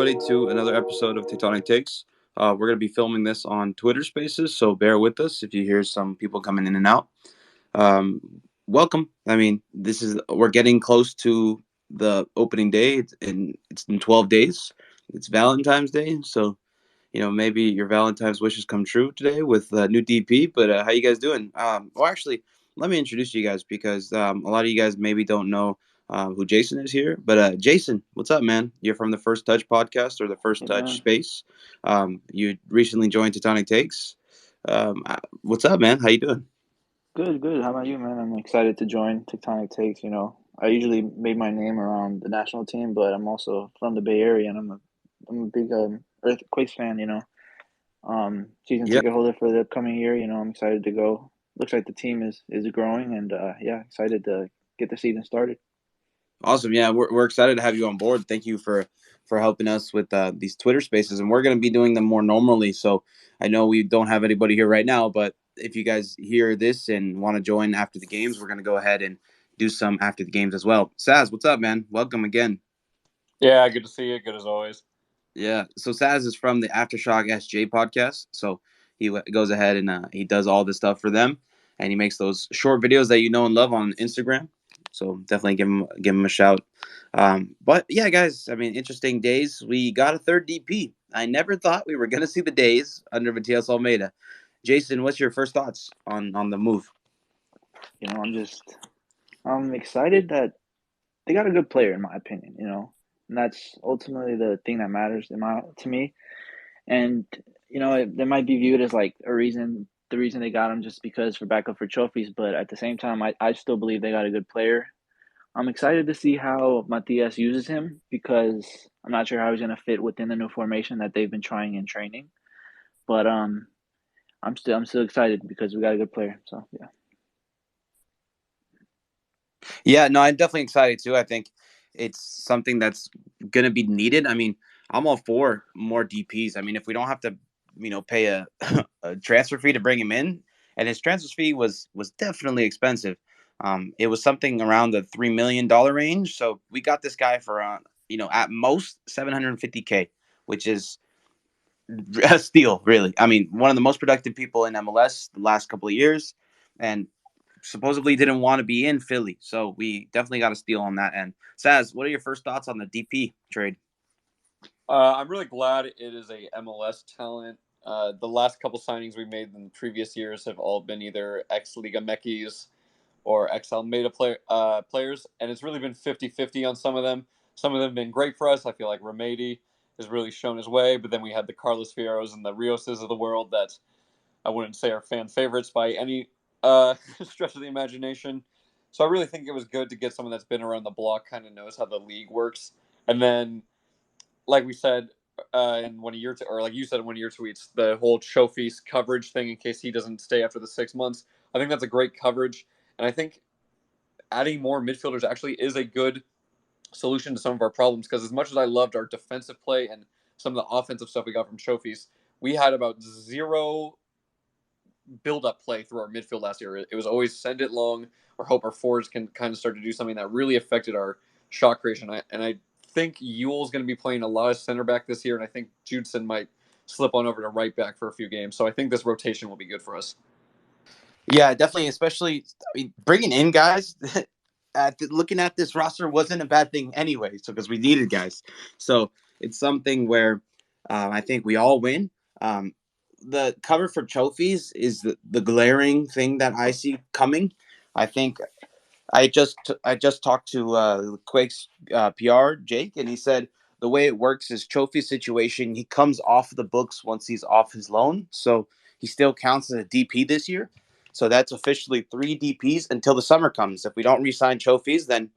everybody, to another episode of Tectonic Takes. We're going to be filming this on Twitter Spaces, so bear with us if you hear some people coming in and out. Um, Welcome. I mean, we're getting close to the opening day. It's in 12 days. It's Valentine's Day, so maybe your Valentine's wishes come true today with new DP. But how you guys doing? Well, actually, let me introduce you guys because a lot of you guys maybe don't know who Jason is here. But Jason, what's up, man? You're from the First Touch podcast or the First Hey Touch man, space. You recently joined Tectonic Takes. What's up, man? How you doing? good. How about you, man? I'm excited to join Tectonic Takes. I usually made my name around the national team, but I'm also from the Bay Area, and I'm a big Earthquakes fan. Season Yep. ticket holder for the upcoming year. I'm excited to go. Looks like the team is growing, and yeah, excited to get the season started. Awesome. Yeah, we're excited to have you on board. Thank you for helping us with these Twitter spaces, and we're going to be doing them more normally. So I know we don't have anybody here right now, but if you guys hear this and want to join after the games, we're going to go ahead and do some after the games as well. Saz, what's up, man? Welcome again. Yeah, good to see you. Good as always. Yeah. So Saz is from the Aftershock SJ podcast. So he goes ahead and he does all this stuff for them, and he makes those short videos that you know and love on Instagram. So definitely give him a shout. But yeah, guys, I mean, interesting days. We got a third DP. I never thought we were gonna see the days under Matias Almeida. Jason, what's your first thoughts on the move? I'm excited that they got a good player, in my opinion. And that's ultimately the thing that matters to me. And they might be viewed as like the reason they got him just because for backup for trophies. But at the same time, I still believe they got a good player. I'm excited to see how Matias uses him because I'm not sure how he's going to fit within the new formation that they've been trying in training. But I'm still excited because we got a good player. So yeah. Yeah, no, I'm definitely excited too. I think it's something that's gonna be needed. I mean, I'm all for more DPs. I mean, if we don't have to, pay a transfer fee to bring him in, and his transfer fee was definitely expensive. It was something around the $3 million range. So we got this guy for at most 750K, which is a steal, really. I mean, one of the most productive people in MLS the last couple of years, and supposedly didn't want to be in Philly. So we definitely got a steal on that end. Saz, what are your first thoughts on the DP trade? I'm really glad it is a MLS talent. The last couple signings we made in the previous years have all been either ex Liga Mekis or ex Almeida players, and it's really been 50-50 on some of them. Some of them have been great for us. I feel like Remedy has really shown his way, but then we had the Carlos Fierros and the Rioses of the world that I wouldn't say are fan favorites by any stretch of the imagination. So I really think it was good to get someone that's been around the block, kind of knows how the league works. And then, like we said in one of your, or like you said in one of your tweets, the whole Chofis coverage thing in case he doesn't stay after the 6 months. I think that's a great coverage. And I think adding more midfielders actually is a good solution to some of our problems because as much as I loved our defensive play and some of the offensive stuff we got from Chofis, we had about zero build-up play through our midfield last year. It was always send it long or hope our forwards can kind of start to do something that really affected our shot creation. I think Yule's going to be playing a lot of center back this year, and I think Judson might slip on over to right back for a few games. So I think this rotation will be good for us. Yeah, definitely. Especially, I mean, bringing in guys. Looking at this roster wasn't a bad thing anyway. So because we needed guys, so it's something where I think we all win. Um, the cover for trophies is the glaring thing that I see coming. I think I just talked to Quake's PR Jake, and he said the way it works is trophy situation. He comes off the books once he's off his loan, so he still counts as a DP this year. So that's officially three DPs until the summer comes. If we don't re-sign trophies, then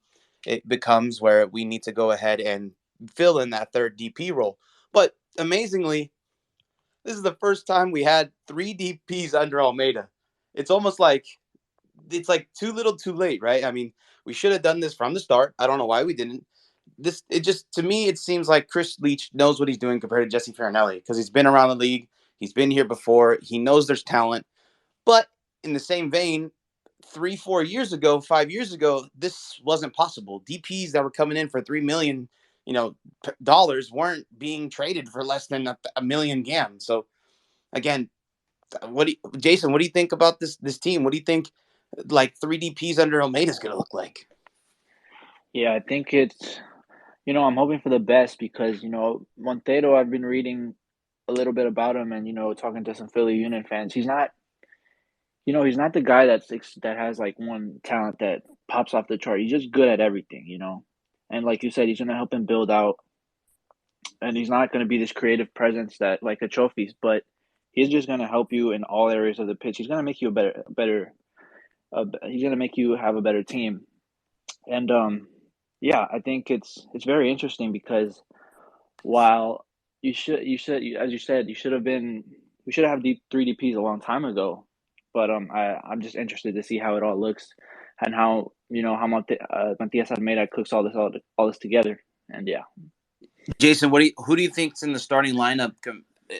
it becomes where we need to go ahead and fill in that third DP role. But amazingly, this is the first time we had three DPs under Almeida. It's almost like it's like too little too late, right? I mean, we should have done this from the start. I don't know why we didn't. This it just to me it seems like Chris Leach knows what he's doing compared to Jesse Farinelli because he's been around the league, he's been here before, he knows there's talent. But in the same vein, 3, 4 years ago, 5 years ago, this wasn't possible. DPs that were coming in for 3 million, dollars weren't being traded for less than a million gam. So again, Jason, what do you think about this team? What do you think like 3DPs under Almeida is going to look like? Yeah, I think it's, I'm hoping for the best because, Montero, I've been reading a little bit about him and, talking to some Philly Union fans. He's not the guy that has like one talent that pops off the chart. He's just good at everything, And like you said, he's going to help him build out, and he's not going to be this creative presence that like the trophies, but he's just going to help you in all areas of the pitch. He's going to make you he's going to make you have a better team. And yeah, I think it's very interesting because while as you said, we should have had three DPs a long time ago. But I'm just interested to see how it all looks and how Matias Almeida cooks all this together. And yeah. Jason, who do you think's in the starting lineup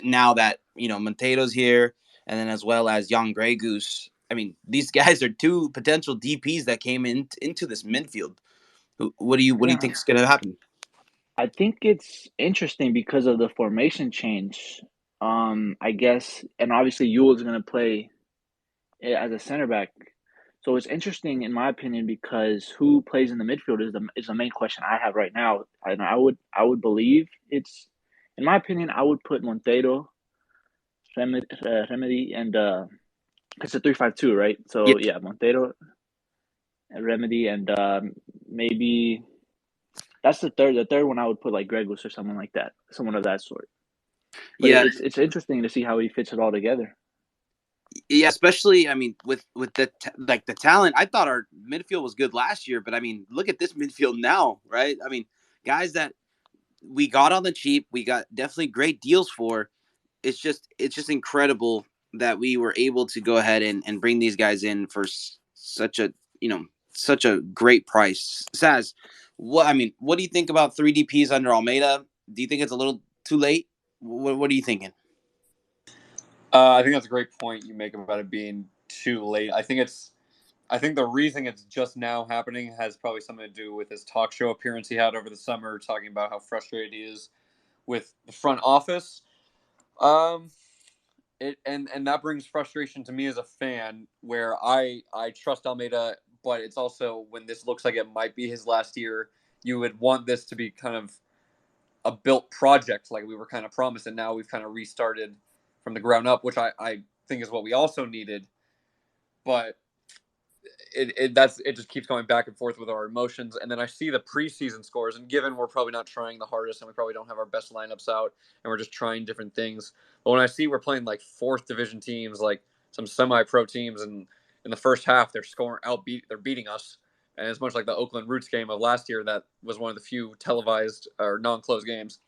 now that Montero's here, and then as well as young Grey Goose? I mean, these guys are two potential DPs that came into this midfield. What do you think is going to happen? I think it's interesting because of the formation change. I guess, and obviously Yule is going to play as a center back. So it's interesting, in my opinion, because who plays in the midfield is the main question I have right now. And I would believe it's, in my opinion, I would put Montero, Remedy, and it's a 3-5-2, right? So yeah, Montero, Remedy, and maybe that's the third. The third one I would put like Gregus or someone like that, someone of that sort. But yeah, it's interesting to see how he fits it all together. Yeah, especially with the talent. I thought our midfield was good last year, but look at this midfield now, right? Guys that we got on the cheap, we got definitely great deals for. It's just incredible that we were able to go ahead and bring these guys in for such a great price. Saz, what do you think about 3DPs under Almeida? Do you think it's a little too late? What are you thinking? I think that's a great point you make about it being too late. I think the reason it's just now happening has probably something to do with his talk show appearance he had over the summer, talking about how frustrated he is with the front office. And that brings frustration to me as a fan, where I trust Almeida, but it's also when this looks like it might be his last year, you would want this to be kind of a built project like we were kind of promised, and now we've kind of restarted from the ground up, which I think is what we also needed. But it just keeps going back and forth with our emotions. And then I see the preseason scores, and given we're probably not trying the hardest and we probably don't have our best lineups out and we're just trying different things, but when I see we're playing like fourth division teams, like some semi-pro teams, and in the first half they're beating us, and it's much like the Oakland Roots game of last year that was one of the few televised or non-closed games.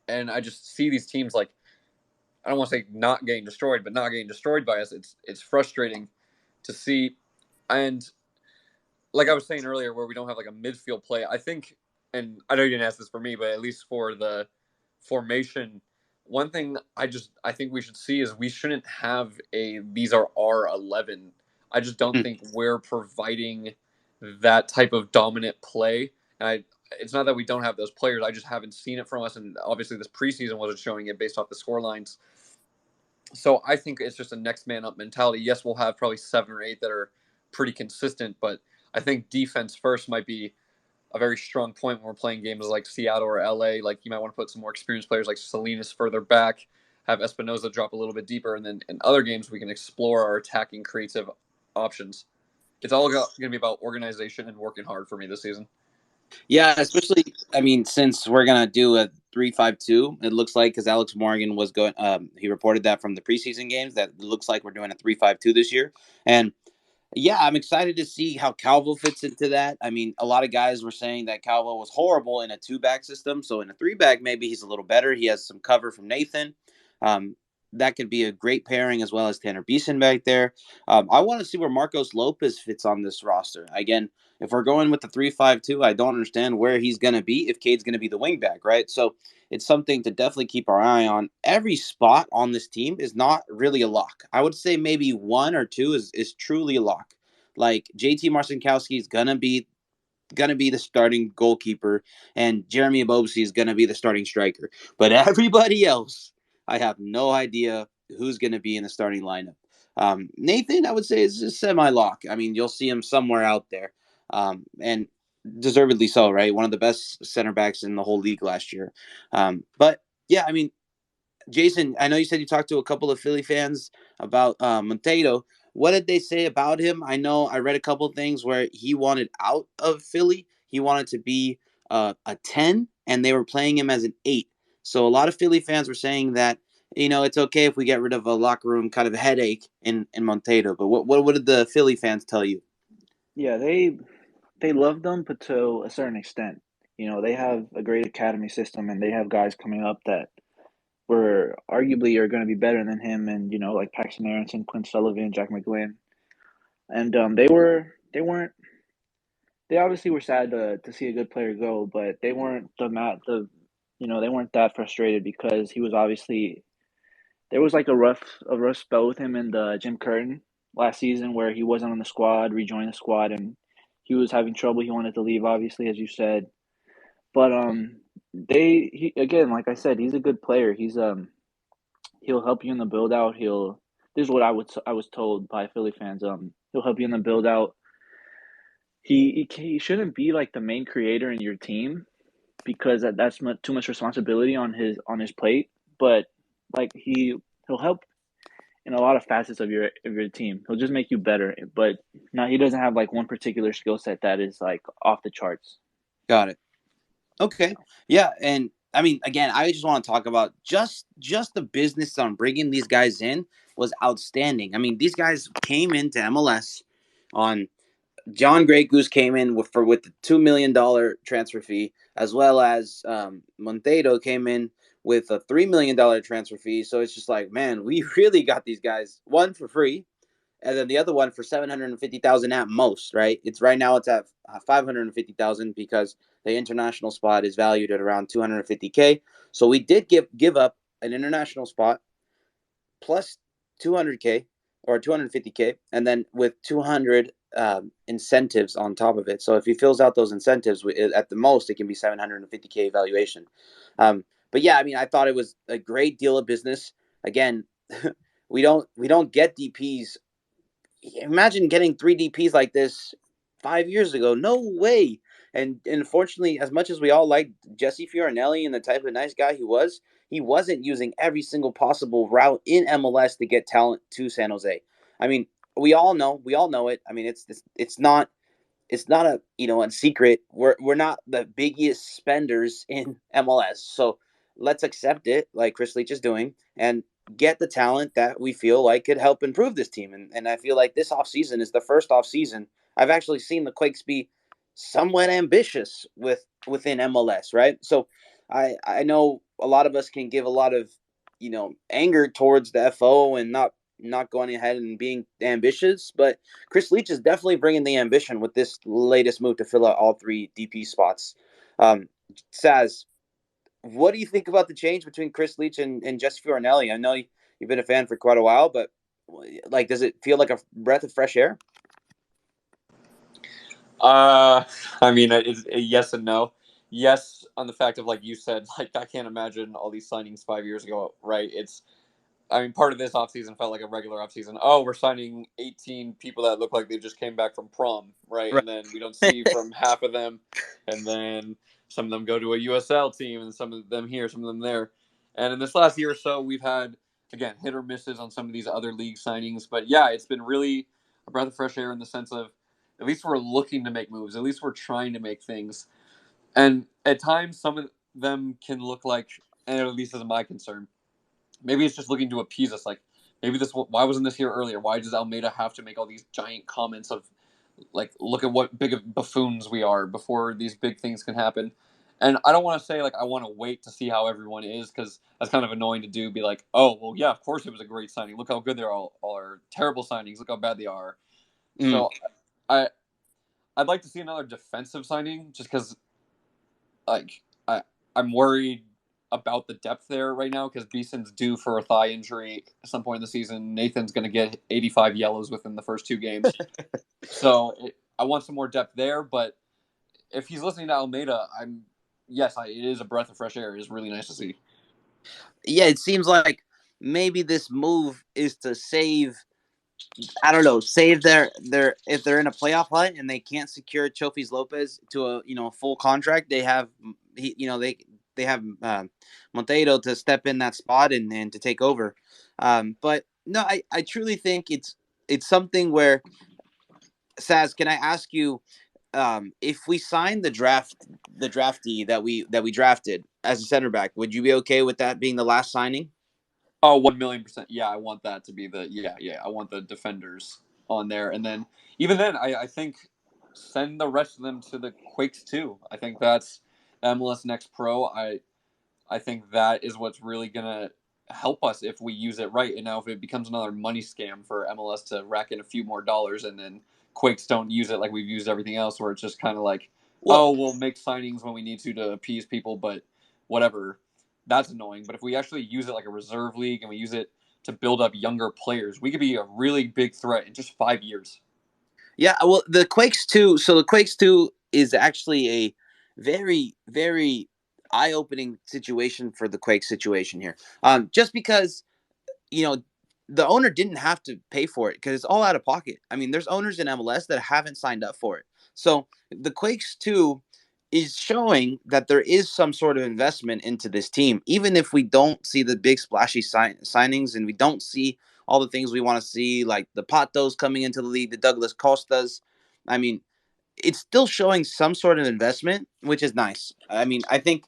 And I just see these teams, like, I don't want to say not getting destroyed, but not getting destroyed by us. It's frustrating to see. And like I was saying earlier, where we don't have like a midfield play, I think, and I know you didn't ask this for me, but at least for the formation, one thing I think we should see is we shouldn't have these are our 11. I just don't think we're providing that type of dominant play. And it's not that we don't have those players. I just haven't seen it from us. And obviously this preseason wasn't showing it based off the score lines. So I think it's just a next man up mentality. Yes, we'll have probably 7 or 8 that are pretty consistent, but I think defense first might be a very strong point when we're playing games like Seattle or LA. Like, you might want to put some more experienced players like Salinas further back, have Espinoza drop a little bit deeper, and then in other games we can explore our attacking creative options. It's all going to be about organization and working hard for me this season. Yeah, especially, since we're going to do a 3-5-2, it looks like, because Alex Morgan was going, he reported that from the preseason games, that it looks like we're doing a 3-5-2 this year. And yeah, I'm excited to see how Calvo fits into that. A lot of guys were saying that Calvo was horrible in a 2-back system. So in a 3-back, maybe he's a little better. He has some cover from Nathan. That could be a great pairing, as well as Tanner Beeson back there. I want to see where Marcos Lopez fits on this roster. Again, if we're going with the 3-5-2, I don't understand where he's going to be if Cade's going to be the wingback, right? So it's something to definitely keep our eye on. Every spot on this team is not really a lock. I would say maybe 1 or 2 is truly a lock. Like, JT Marcinkowski is going to be going to be the starting goalkeeper, and Jeremy Ebobisse is going to be the starting striker. But everybody else, I have no idea who's going to be in the starting lineup. Nathan, I would say, is a semi-lock. I mean, you'll see him somewhere out there, and deservedly so, right? One of the best center backs in the whole league last year. But yeah, I mean, Jason, I know you said you talked to a couple of Philly fans about Monteiro. What did they say about him? I know I read a couple of things where he wanted out of Philly. He wanted to be a 10, and they were playing him as an 8. So a lot of Philly fans were saying that, it's okay if we get rid of a locker room kind of headache in Monteiro. But what did the Philly fans tell you? Yeah, they love them, but to a certain extent. They have a great academy system, and they have guys coming up that were arguably are going to be better than him, and like Paxton Aronson, Quinn Sullivan, Jack McGlynn, and they obviously were sad to see a good player go, but they weren't they weren't that frustrated because he was obviously there was like a rough spell with him and Jim Curtin last season where he wasn't on the squad, rejoined the squad, and he was having trouble. He wanted to leave, obviously, as you said, but again, like I said, he's a good player. He'll help you in the build out. This is what I was told by Philly fans. He'll help you in the build out. He shouldn't be like the main creator in your team because that's too much responsibility on his plate. But like he'll help in a lot of facets of your team. He'll just make you better. But now he doesn't have like one particular skill set that is like off the charts. Got it. Okay. Yeah, and I mean, again, I just want to talk about just the business on bringing these guys in was outstanding. I mean, these guys came into MLS on John Grey Goose came in with the $2 million transfer fee, as well as Monteiro came in with a $3 million transfer fee. So it's just like, man, we really got these guys one for free, and then the other one for 750,000 at most, right? It's right now it's at 550,000 because the international spot is valued at around 250K. So we did give up an international spot plus 200K or 250K, and then with 200 incentives on top of it. So if he fills out those incentives, at the most it can be 750K valuation. But yeah, I mean, I thought it was a great deal of business. Again, we don't get DPs. Imagine getting 3 DPs like this 5 years ago. No way. And unfortunately, as much as we all like Jesse Fioranelli and the type of nice guy he wasn't using every single possible route in MLS to get talent to San Jose. I mean, we all know it. I mean, it's not a secret. We're not the biggest spenders in MLS, so let's accept it, like Chris Leach is doing, and get the talent that we feel like could help improve this team. And I feel like this offseason is the first offseason I've actually seen the Quakes be somewhat ambitious within MLS, right? So I know a lot of us can give a lot of anger towards the FO and not going ahead and being ambitious, but Chris Leach is definitely bringing the ambition with this latest move to fill out all 3 DP spots. Saz, what do you think about the change between Chris Leach and Jesse Fioranelli? I know you've been a fan for quite a while, but like, does it feel like a breath of fresh air? I mean, it's yes and no. Yes, on the fact of, like you said, like I can't imagine all these signings 5 years ago, right? I mean, part of this offseason felt like a regular offseason. Oh, we're signing 18 people that look like they just came back from prom, right? And then we don't see from half of them. And then some of them go to a USL team, and some of them here, some of them there. And in this last year or so, we've had, again, hit or misses on some of these other league signings. But yeah, it's been really a breath of fresh air in the sense of at least we're looking to make moves. At least we're trying to make things. And at times, some of them can look like, and at least as my concern, maybe it's just looking to appease us. Like, maybe why wasn't this here earlier? Why does Almeida have to make all these giant comments of, like, look at what big of buffoons we are before these big things can happen? And I don't want to say, like, I want to wait to see how everyone is, because that's kind of annoying to do. Be like, oh, well, yeah, of course it was a great signing. Look how good they all are. Terrible signings. Look how bad they are. So I'd like to see another defensive signing just because, like, I'm worried about the depth there right now because Beeson's due for a thigh injury at some point in the season. Nathan's going to get 85 yellows within the first 2 games. So I want some more depth there, but if he's listening to Almeida, it is a breath of fresh air. It is really nice to see. Yeah, it seems like maybe this move is to save. I don't know, save their if they're in a playoff hunt and they can't secure Chofis Lopez to a full contract, they have they have Monteiro to step in that spot and to take over. But no, I truly think it's something where Saz, can I ask you if we sign the draftee that we drafted as a center back, would you be okay with that being the last signing? Oh, 1,000,000%. Yeah, I want that to be I want the defenders on there. And then, even then, I think send the rest of them to the Quakes too. I think that's MLS Next Pro. I think that is what's really going to help us if we use it right. And now if it becomes another money scam for MLS to rack in a few more dollars and then Quakes don't use it like we've used everything else, where it's just kind of like, we'll make signings when we need to appease people, but whatever. That's annoying. But if we actually use it like a reserve league and we use it to build up younger players, we could be a really big threat in just 5 years. Yeah, well, the Quakes 2, so the Quakes 2 is actually a very, very eye-opening situation for the Quakes situation here. Just because, the owner didn't have to pay for it because it's all out of pocket. I mean, there's owners in MLS that haven't signed up for it. So the Quakes 2 is showing that there is some sort of investment into this team, even if we don't see the big splashy signings and we don't see all the things we want to see, like the Patos coming into the league, the Douglas Costas. I mean, it's still showing some sort of investment, which is nice. I mean, I think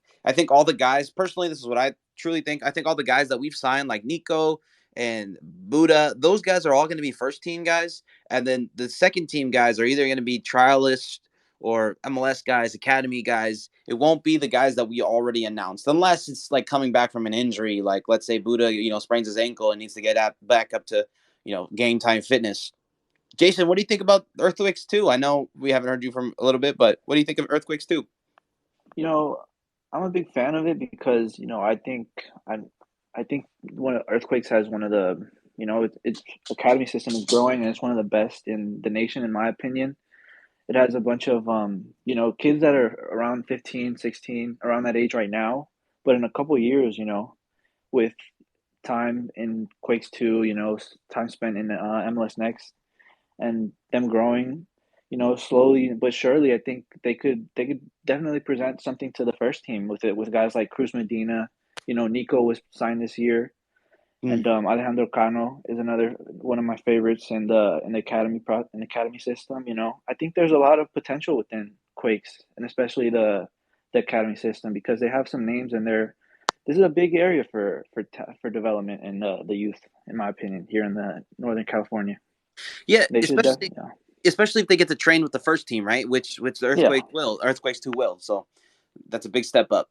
all the guys, personally, this is what I truly think. I think all the guys that we've signed, like Nico and Buddha, those guys are all going to be first team guys. And then the second team guys are either going to be trialists or MLS guys, academy guys. It won't be the guys that we already announced, unless it's like coming back from an injury. Like, let's say Buddha, sprains his ankle and needs to get back up to, game time fitness. Jason, what do you think about Earthquakes 2? I know we haven't heard you from a little bit, but what do you think of Earthquakes 2? I'm a big fan of it because I think one of Earthquakes has one of the its academy system is growing and it's one of the best in the nation in my opinion. It has a bunch of kids that are around 15, 16, around that age right now, but in a couple years, with time in Quakes 2, time spent in MLS Next and them growing, slowly but surely, I think they could definitely present something to the first team with it with guys like Cruz Medina. Nico was signed this year, and Alejandro Cano is another one of my favorites in the academy system. I think there's a lot of potential within Quakes, and especially the academy system because they have some names and this is a big area for development and the youth, in my opinion, here in the Northern California. Yeah, They should especially if they get to train with the first team, right? Which the Earthquakes 2 will. So that's a big step up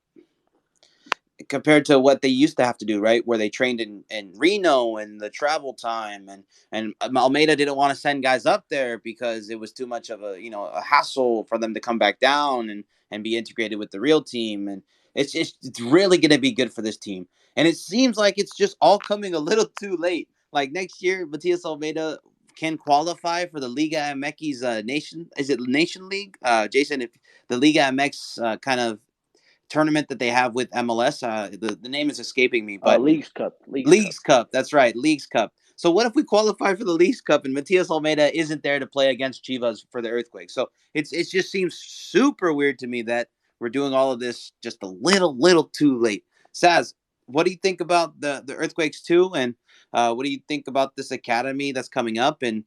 compared to what they used to have to do, right? Where they trained in Reno and the travel time and Almeida didn't want to send guys up there because it was too much of a hassle for them to come back down and be integrated with the real team. And it's really going to be good for this team. And it seems like it's just all coming a little too late. Like next year, Matias Almeida can qualify for the Liga MX's Nation League? Jason, if the Liga MX kind of tournament that they have with MLS. The name is escaping me, but Leagues Cup. Leagues Cup. That's right, Leagues Cup. So what if we qualify for the Leagues Cup and Matias Almeida isn't there to play against Chivas for the Earthquake? So it just seems super weird to me that we're doing all of this just a little too late. Saz, what do you think about the Earthquakes 2? And what do you think about this academy that's coming up? And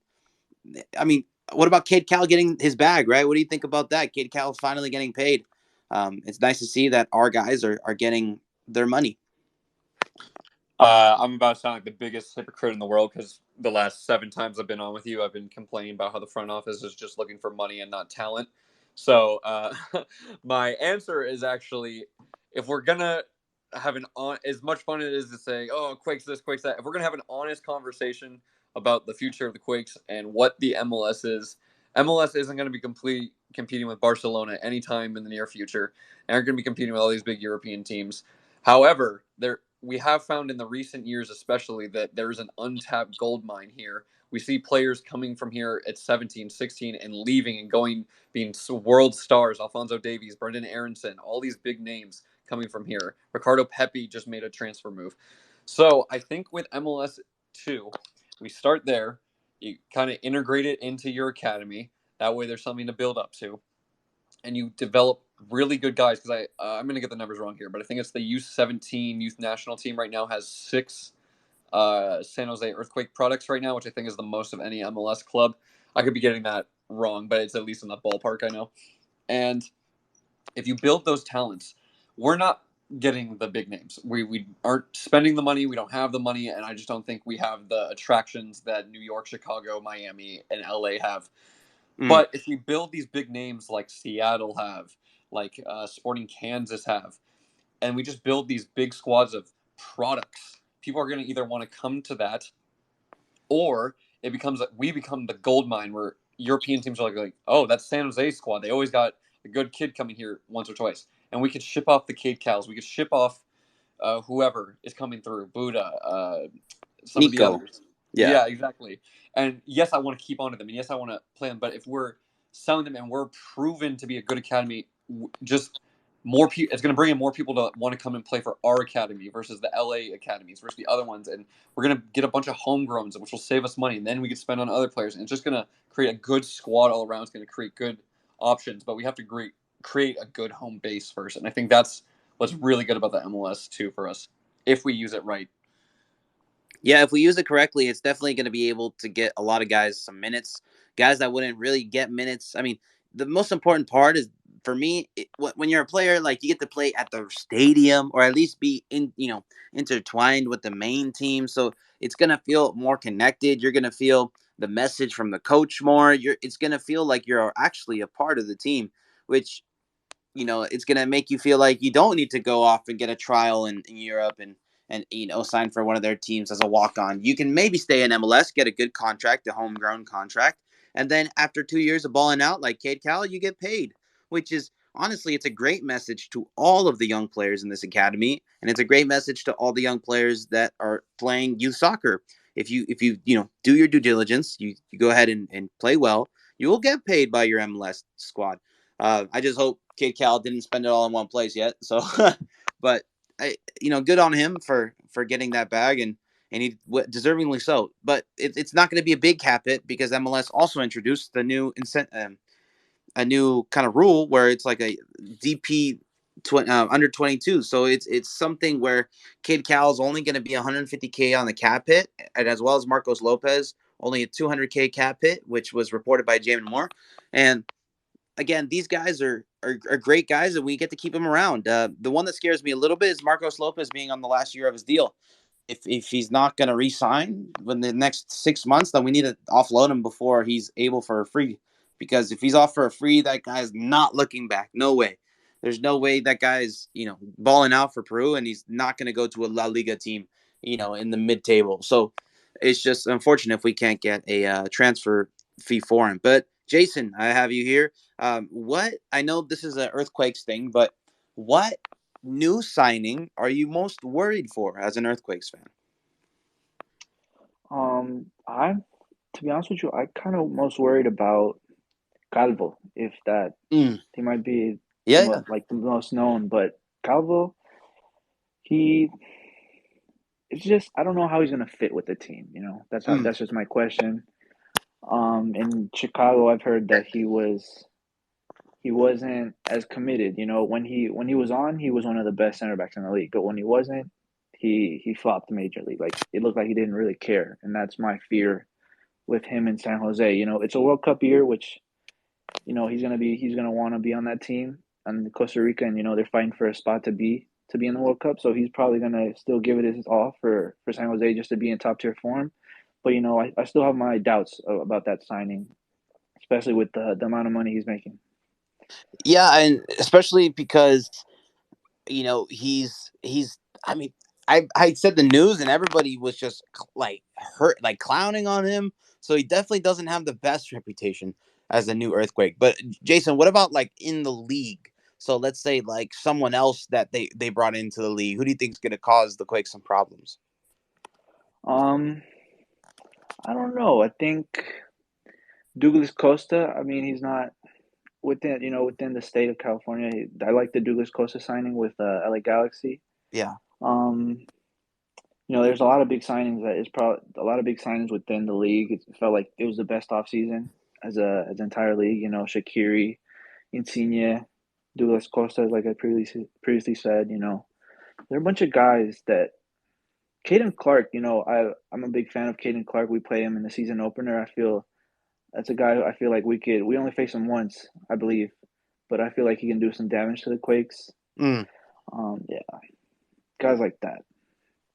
I mean, what about Cade Cal getting his bag, right? What do you think about that? Cade Cal finally getting paid. It's nice to see that our guys are getting their money. I'm about to sound like the biggest hypocrite in the world because the last 7 times I've been on with you, I've been complaining about how the front office is just looking for money and not talent. So my answer is actually, if we're gonna have as much fun as it is to say, oh, Quakes this, Quakes that, if we're gonna have an honest conversation about the future of the Quakes and what the MLS isn't going to be competing with Barcelona anytime in the near future, and are going to be competing with all these big European teams. However, we have found in the recent years, especially, that there's an untapped gold mine here. We see players coming from here at 17, 16 and leaving and going, being world stars. Alphonso Davies, Brendan Aronson, all these big names coming from here. Ricardo Pepi just made a transfer move. So I think with MLS 2, we start there. You kind of integrate it into your academy. That way there's something to build up to. And you develop really good guys, because I'm going to get the numbers wrong here, but I think it's the U17 youth national team right now has 6 San Jose Earthquake products right now, which I think is the most of any MLS club. I could be getting that wrong, but it's at least in that ballpark, I know. And if you build those talents, we're not getting the big names. We aren't spending the money. We don't have the money, and I just don't think we have the attractions that New York, Chicago, Miami, and LA have. But if we build these big names like Seattle have, like Sporting Kansas have, and we just build these big squads of products, people are going to either want to come to that, or we become the gold mine where European teams are like, oh, that's San Jose squad. They always got a good kid coming here once or twice, and we could ship off the Cade Cows. We could ship off whoever is coming through, Buddha, some Nico. of the others. Yeah, exactly. And yes, I want to keep on to them, and yes, I want to play them. But if we're selling them and we're proven to be a good academy, just more people, it's going to bring in more people to want to come and play for our academy versus the LA academies versus the other ones, and we're going to get a bunch of homegrowns, which will save us money, and then we can spend on other players, and it's just going to create a good squad all around. It's going to create good options, but we have to create a good home base first, and I think that's what's really good about the MLS too for us if we use it right. Yeah, if we use it correctly, it's definitely going to be able to get a lot of guys some minutes, guys that wouldn't really get minutes. I mean, the most important part is, for me, when you're a player, like, you get to play at the stadium, or at least be intertwined with the main team. So it's going to feel more connected. You're going to feel the message from the coach more. It's going to feel like you're actually a part of the team, which, it's going to make you feel like you don't need to go off and get a trial in Europe and sign for one of their teams as a walk-on. You can maybe stay in MLS, get a good contract, a homegrown contract, and then after 2 years of balling out like Cade Cal, you get paid, which is, honestly, it's a great message to all of the young players in this academy, and it's a great message to all the young players that are playing youth soccer. If you do your due diligence, you go ahead and play well, you will get paid by your MLS squad. I just hope Cade Cal didn't spend it all in one place yet. So, but good on him for getting that bag, and he deservingly so. But it's not going to be a big cap hit, because MLS also introduced the new a new kind of rule where it's like a DP under 22. So it's something where Cade Cal is only going to be 150K on the cap hit, and as well as Marcos Lopez, only a 200K cap hit, which was reported by Jamin Moore. And again, these guys are great guys, and we get to keep them around. The one that scares me a little bit is Marcos Lopez being on the last year of his deal. If he's not going to re-sign within the next 6 months, then we need to offload him before he's able for a free. Because if he's off for a free, that guy's not looking back. No way. There's no way that guy's balling out for Peru, and he's not going to go to a La Liga team in the mid-table. So it's just unfortunate if we can't get a transfer fee for him. But Jason, I have you here. What, I know this is an Earthquakes thing, but what new signing are you most worried for as an Earthquakes fan? I'm to be honest with you, I kind of most worried about Calvo, if that he might be Yeah. like the most known, but Calvo, he it's just I don't know how he's gonna fit with the team. That's just my question. In Chicago, I've heard that he wasn't as committed. When he was on, he was one of the best center backs in the league. But when he wasn't, he flopped majorly. Like, it looked like he didn't really care, and that's my fear with him in San Jose. It's a World Cup year, which he's gonna want to be on that team, and Costa Rica, and they're fighting for a spot to be in the World Cup. So he's probably gonna still give it his all for San Jose just to be in top tier form. But I still have my doubts about that signing, especially with the amount of money he's making. Yeah, and especially because he's I mean, I said the news and everybody was just like hurt, like clowning on him. So he definitely doesn't have the best reputation as a new Earthquake. But Jason, what about like in the league? So let's say like someone else that they brought into the league. Who do you think is going to cause the Quakes some problems? I don't know. I think Douglas Costa. I mean, he's not within the state of California. I like the Douglas Costa signing with LA Galaxy. Yeah. There's a lot of big signings that is probably a lot of big signings within the league. It felt like it was the best offseason as an entire league. Shaqiri, Insigne, Douglas Costa, like I previously said. There are a bunch of guys that Kaden Clark. I'm a big fan of Kaden Clark. We play him in the season opener. I feel that's a guy who I feel like we only face him once, I believe, but I feel like he can do some damage to the Quakes. Mm. Yeah, guys like that.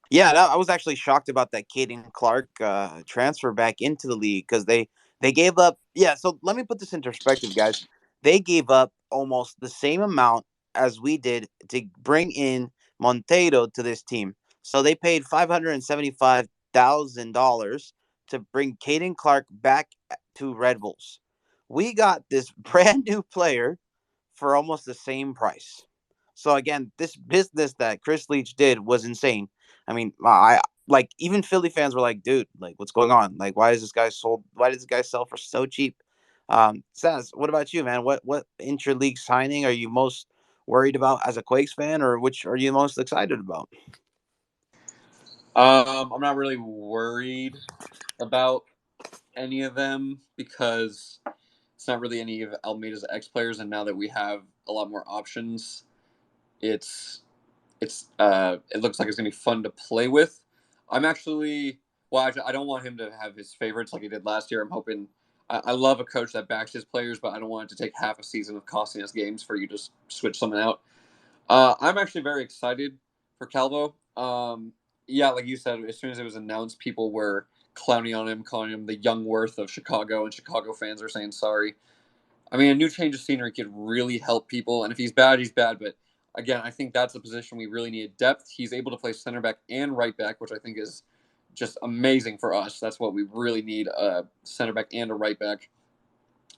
Yeah, I was actually shocked about that Kaden Clark transfer back into the league because they gave up. Yeah, so let me put this into perspective, guys. They gave up almost the same amount as we did to bring in Monteiro to this team. So they paid $575,000 to bring Kaden Clark back to Red Bulls. We got this brand new player for almost the same price. So again, this business that Chris Leach did was insane. I mean, I like even Philly fans were like, dude, like what's going on? Like, why is this guy sold? Why does this guy sell for so cheap? Saz, what about you, man? What intra-league signing are you most worried about as a Quakes fan, or which are you most excited about? I'm not really worried about any of them because it's not really any of Almeida's ex players, and now that we have a lot more options, it looks like it's gonna be fun to play with. I'm actually I don't want him to have his favorites like he did last year. I'm hoping. I love a coach that backs his players, but I don't want it to take half a season of costing us games for you to switch someone out. I'm actually very excited for Calvo. Yeah, like you said, as soon as it was announced, people were clowning on him, calling him the young worth of Chicago, and Chicago fans are saying sorry. I mean, a new change of scenery could really help people, and if he's bad, he's bad. But again, I think that's a position we really need depth. He's able to play center back and right back, which I think is just amazing for us. That's what we really need: a center back and a right back.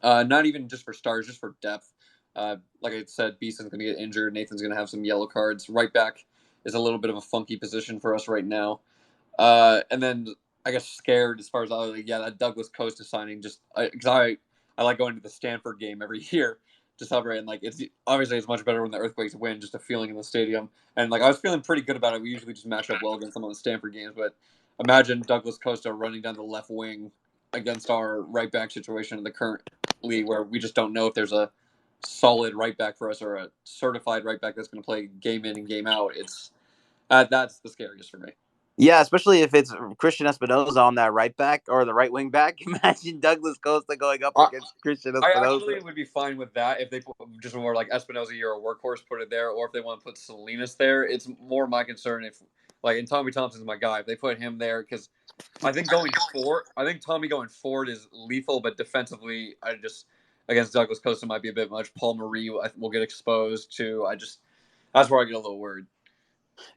Not even just for stars, just for depth. Like I said, Beeson's going to get injured. Nathan's going to have some yellow cards. Right back is a little bit of a funky position for us right now. And then I guess scared as far as that Douglas Costa signing. Just because I like going to the Stanford game every year to celebrate, and like it's obviously it's much better when the Earthquakes win. Just a feeling in the stadium, and like I was feeling pretty good about it. We usually just match up well against some of the Stanford games, but imagine Douglas Costa running down the left wing against our right back situation in the current league, where we just don't know if there's a solid right back for us or a certified right back that's going to play game in and game out. It's that's the scariest for me. Yeah, especially if it's Christian Espinoza on that right back or the right wing back. Imagine Douglas Costa going up against Christian I Espinoza. actually would be fine with that if they put just more like Espinoza, you're a workhorse, put it there, or if they want to put Salinas there. It's more my concern if and Tommy Thompson's my guy. If they put him there, because I think Tommy going forward is lethal, but defensively, I just against Douglas Costa might be a bit much. Paul Marie will get exposed to. That's where I get a little worried.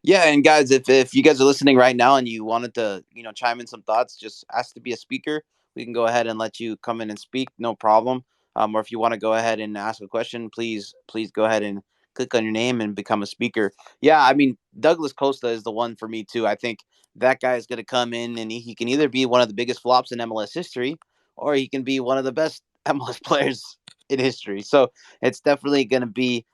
Yeah, and guys, if you guys are listening right now and you wanted to, chime in some thoughts, just ask to be a speaker. We can go ahead and let you come in and speak, no problem. Or if you want to go ahead and ask a question, please go ahead and click on your name and become a speaker. Yeah, I mean, Douglas Costa is the one for me too. I think that guy is going to come in and he can either be one of the biggest flops in MLS history, or he can be one of the best MLS players in history. So it's definitely going to be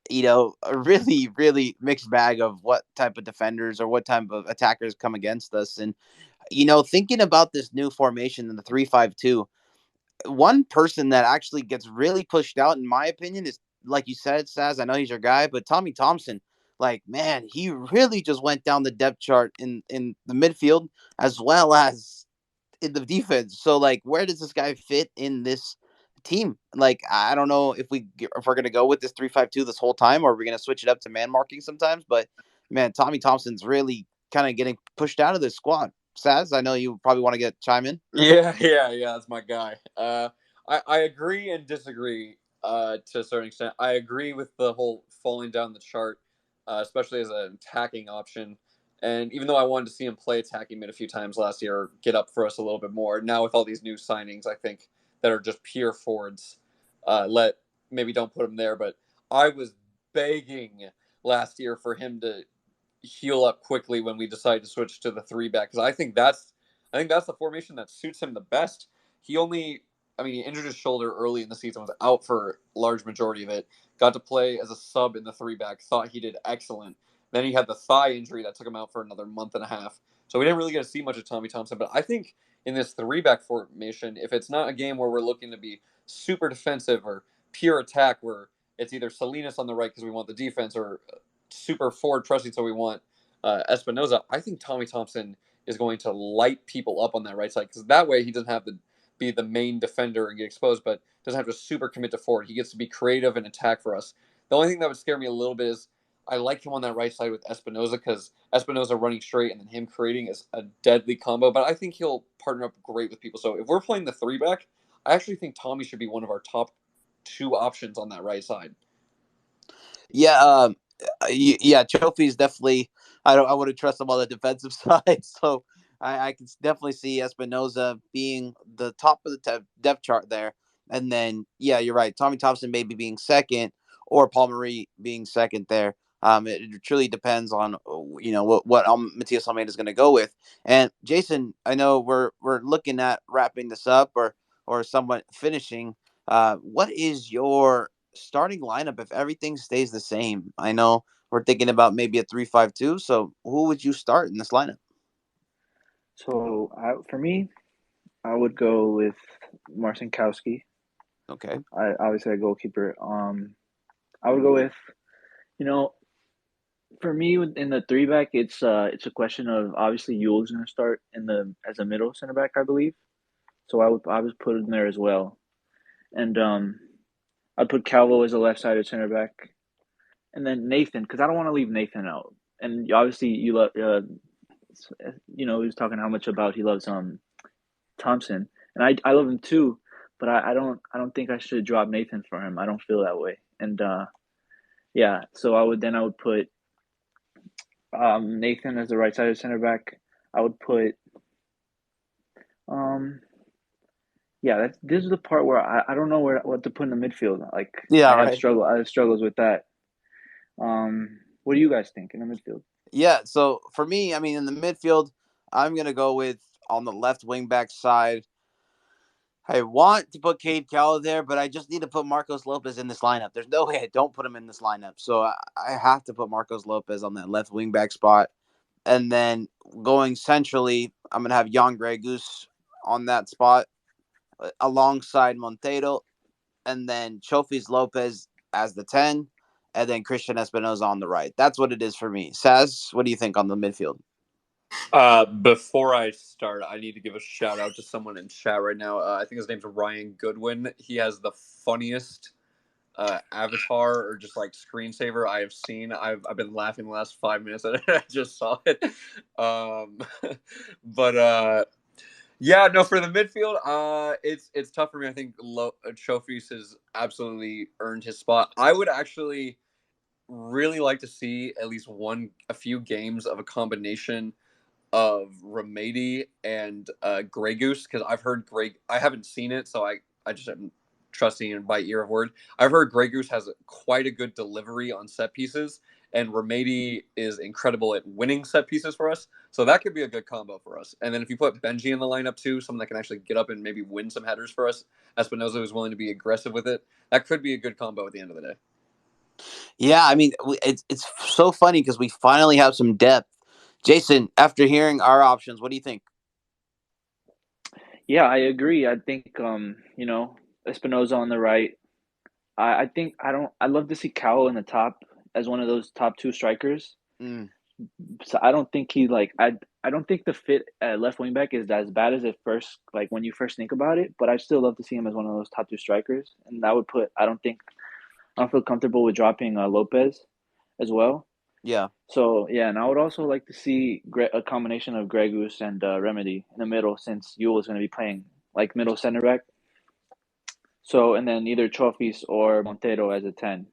a really, really mixed bag of what type of defenders or what type of attackers come against us. And, thinking about this new formation in the 3-5-2, one person that actually gets really pushed out, in my opinion, is, like you said, Saz, I know he's your guy, but Tommy Thompson, like, man, he really just went down the depth chart in the midfield as well as in the defense. So, like, where does this guy fit in this team? Like, I don't know if we're gonna go with this 3-5-2 this whole time, or we're gonna switch it up to man marking sometimes. But man, Tommy Thompson's really kind of getting pushed out of this squad. Saz, I know you probably want to get chime in. Yeah, that's my guy. I agree and disagree to a certain extent. I agree with the whole falling down the chart, especially as an attacking option. And even though I wanted to see him play attacking mid a few times last year, get up for us a little bit more. Now with all these new signings, I think that are just pure forwards, maybe don't put him there. But I was begging last year for him to heal up quickly when we decided to switch to the 3-back, because I think that's the formation that suits him the best. He injured his shoulder early in the season, was out for a large majority of it. Got to play as a sub in the 3-back. Thought he did excellent. Then he had the thigh injury that took him out for another month and a half. So we didn't really get to see much of Tommy Thompson. But I think in this 3-back formation, if it's not a game where we're looking to be super defensive or pure attack, where it's either Salinas on the right because we want the defense, or super forward pressing so we want Espinoza, I think Tommy Thompson is going to light people up on that right side, because that way he doesn't have to be the main defender and get exposed, but doesn't have to super commit to forward. He gets to be creative and attack for us. The only thing that would scare me a little bit is I like him on that right side with Espinoza, because Espinoza running straight and then him creating is a deadly combo, but I think he'll partner up great with people. So if we're playing the 3-back, I actually think Tommy should be one of our top 2 options on that right side. Yeah, Trophy's definitely. I wouldn't trust him on the defensive side, so I can definitely see Espinoza being the top of the depth chart there. And then, yeah, you're right. Tommy Thompson maybe being second, or Paul Marie being second there. It truly depends on what Matias Almeida is going to go with. And Jason, I know we're looking at wrapping this up or somewhat finishing. What is your starting lineup if everything stays the same? I know we're thinking about maybe a 3-5-2. So who would you start in this lineup? So for me, I would go with Marcinkowski. Okay. Obviously a goalkeeper. I would go with, for me in the 3-back, it's a question of, obviously Yule's going to start as a middle center back, I believe. So I would put him there as well, and I'd put Calvo as a left-sided center back, and then Nathan, because I don't want to leave Nathan out. And obviously you love, he was talking how much about he loves Thompson, and I love him too, but I don't think I should drop Nathan for him. I don't feel that way, and yeah. So I would put Nathan as the right-sided center back. I would put this is the part where I don't know what to put in the midfield. Like, Yeah, I right. have struggles with that. What do you guys think in the midfield? Yeah, so for me, in the midfield, I'm gonna go with, on the left wing back side, I want to put Cade Cowell there, but I just need to put Marcos Lopez in this lineup. There's no way I don't put him in this lineup. So I have to put Marcos Lopez on that left wing back spot. And then going centrally, I'm going to have Jan Gregus on that spot alongside Monteiro. And then Chofis Lopez as the 10. And then Christian Espinoza on the right. That's what it is for me. Saz, what do you think on the midfield? Before I start, I need to give a shout out to someone in chat right now. I think his name's Ryan Goodwin. He has the funniest avatar or just like screensaver I have seen. I've been laughing the last 5 minutes and I just saw it. But yeah, no, for the midfield, it's tough for me. I think Chofis has absolutely earned his spot. I would actually really like to see at least a few games of a combination of Remedy and Grey Goose, because I've heard I haven't seen it, so I just am trusting in by ear of word. I've heard Grey Goose has quite a good delivery on set pieces, and Remedy is incredible at winning set pieces for us. So that could be a good combo for us. And then if you put Benji in the lineup too, someone that can actually get up and maybe win some headers for us, Espinoza is willing to be aggressive with it, that could be a good combo at the end of the day. Yeah, it's so funny because we finally have some depth. Jason, after hearing our options, what do you think? Yeah, I agree. I think Espinoza on the right. I think I'd love to see Cowell in the top as one of those top 2 strikers. So I don't think I don't think the fit at left wing back is as bad as it first, like when you first think about it, but I still love to see him as one of those top 2 strikers. And that would I don't feel comfortable with dropping Lopez as well. Yeah. So yeah, and I would also like to see a combination of Gregus and Remedy in the middle, since Yule is going to be playing like middle center back. So, and then either Chofis or Monteiro as a 10,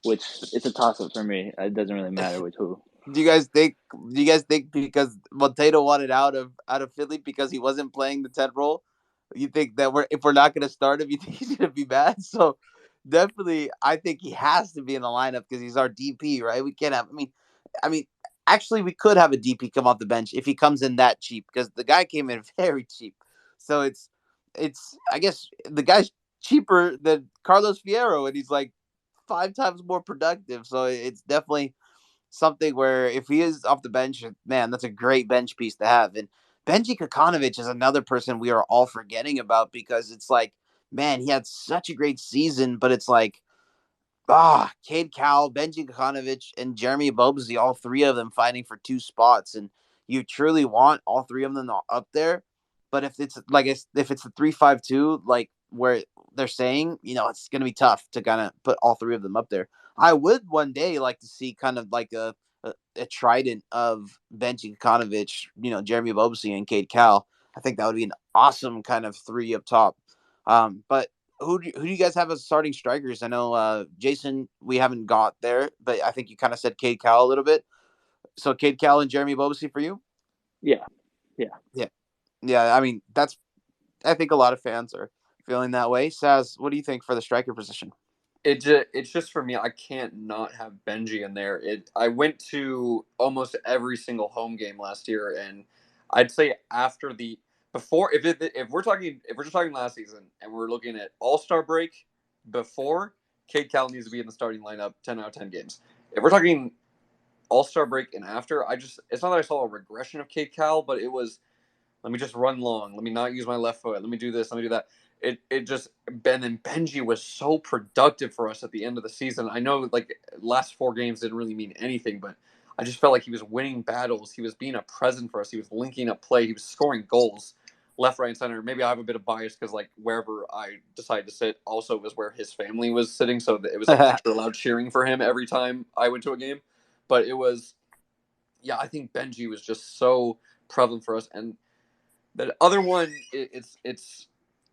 which it's a toss up for me. It doesn't really matter with who. Do you guys think because Monteiro wanted out of Philly because he wasn't playing the 10 role, you think that if we're not going to start him, you think he's going to be bad? So definitely, I think he has to be in the lineup because he's our DP, right? We can't have. I mean, actually, we could have a DP come off the bench if he comes in that cheap because the guy came in very cheap. So it's. I guess the guy's cheaper than Carlos Fierro, and he's like 5 times more productive. So it's definitely something where if he is off the bench, man, that's a great bench piece to have. And Benji Kikonovich is another person we are all forgetting about because it's like, man, he had such a great season, but it's like Cade Cowell, Benji Kikonovich, and Jeremy Bobsey, all three of them fighting for 2 spots, and you truly want all three of them up there. But if it's like if it's the 3-5-2, like where they're saying, it's gonna be tough to kind of put all three of them up there. I would one day like to see kind of like a trident of Benji Kikonovich, Jeremy Bobsey and Cade Cowell. I think that would be an awesome kind of three up top. But who do you guys have as starting strikers? I know Jason, we haven't got there, but I think you kind of said Cade Cowell a little bit. So Cade Cowell and Jeremy Bobsey for you? Yeah, yeah. Yeah. Yeah, I mean, I think a lot of fans are feeling that way. Saz, what do you think for the striker position? It's just for me. I can't not have Benji in there. I went to almost every single home game last year, and I'd say after the before if we're just talking last season and we're looking at All-Star break before, Cade Cowell needs to be in the starting lineup 10 out of 10 games. If we're talking All-Star break and after, it's not that I saw a regression of Cade Cowell, but it was, let me just run long. Let me not use my left foot. Let me do this. Let me do that. It just Ben and Benji was so productive for us at the end of the season. I know like last 4 games didn't really mean anything, but I just felt like he was winning battles. He was being a present for us. He was linking up play. He was scoring goals left, right, and center. Maybe I have a bit of bias because like wherever I decided to sit also was where his family was sitting, so it was like extra loud cheering for him every time I went to a game. But it was, yeah, I think Benji was just so prevalent for us. And the other one, it's.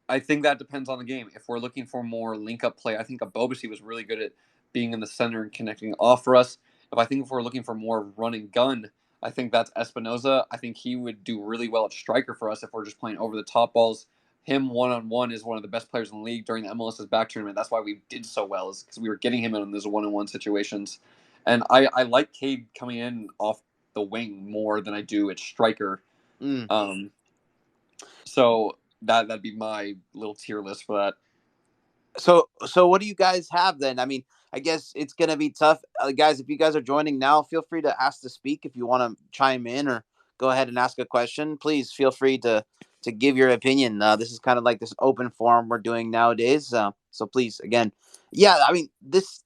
I think that depends on the game. If we're looking for more link up play, I think Abobasi was really good at being in the center and connecting off for us. If we're looking for more run and gun, I think that's Espinoza. I think he would do really well at striker for us if we're just playing over the top balls. Him one-on-one is one of the best players in the league during the MLS's back tournament. That's why we did so well, is because we were getting him in those one-on-one situations. And I like Cade coming in off the wing more than I do at striker. Mm. So that'd be my little tier list for that. So what do you guys have then? I mean, I guess it's gonna be tough, guys. If you guys are joining now, feel free to ask to speak. If you want to chime in or go ahead and ask a question, please feel free to give your opinion. This is kind of like this open forum we're doing nowadays. So please, again, yeah. I mean, this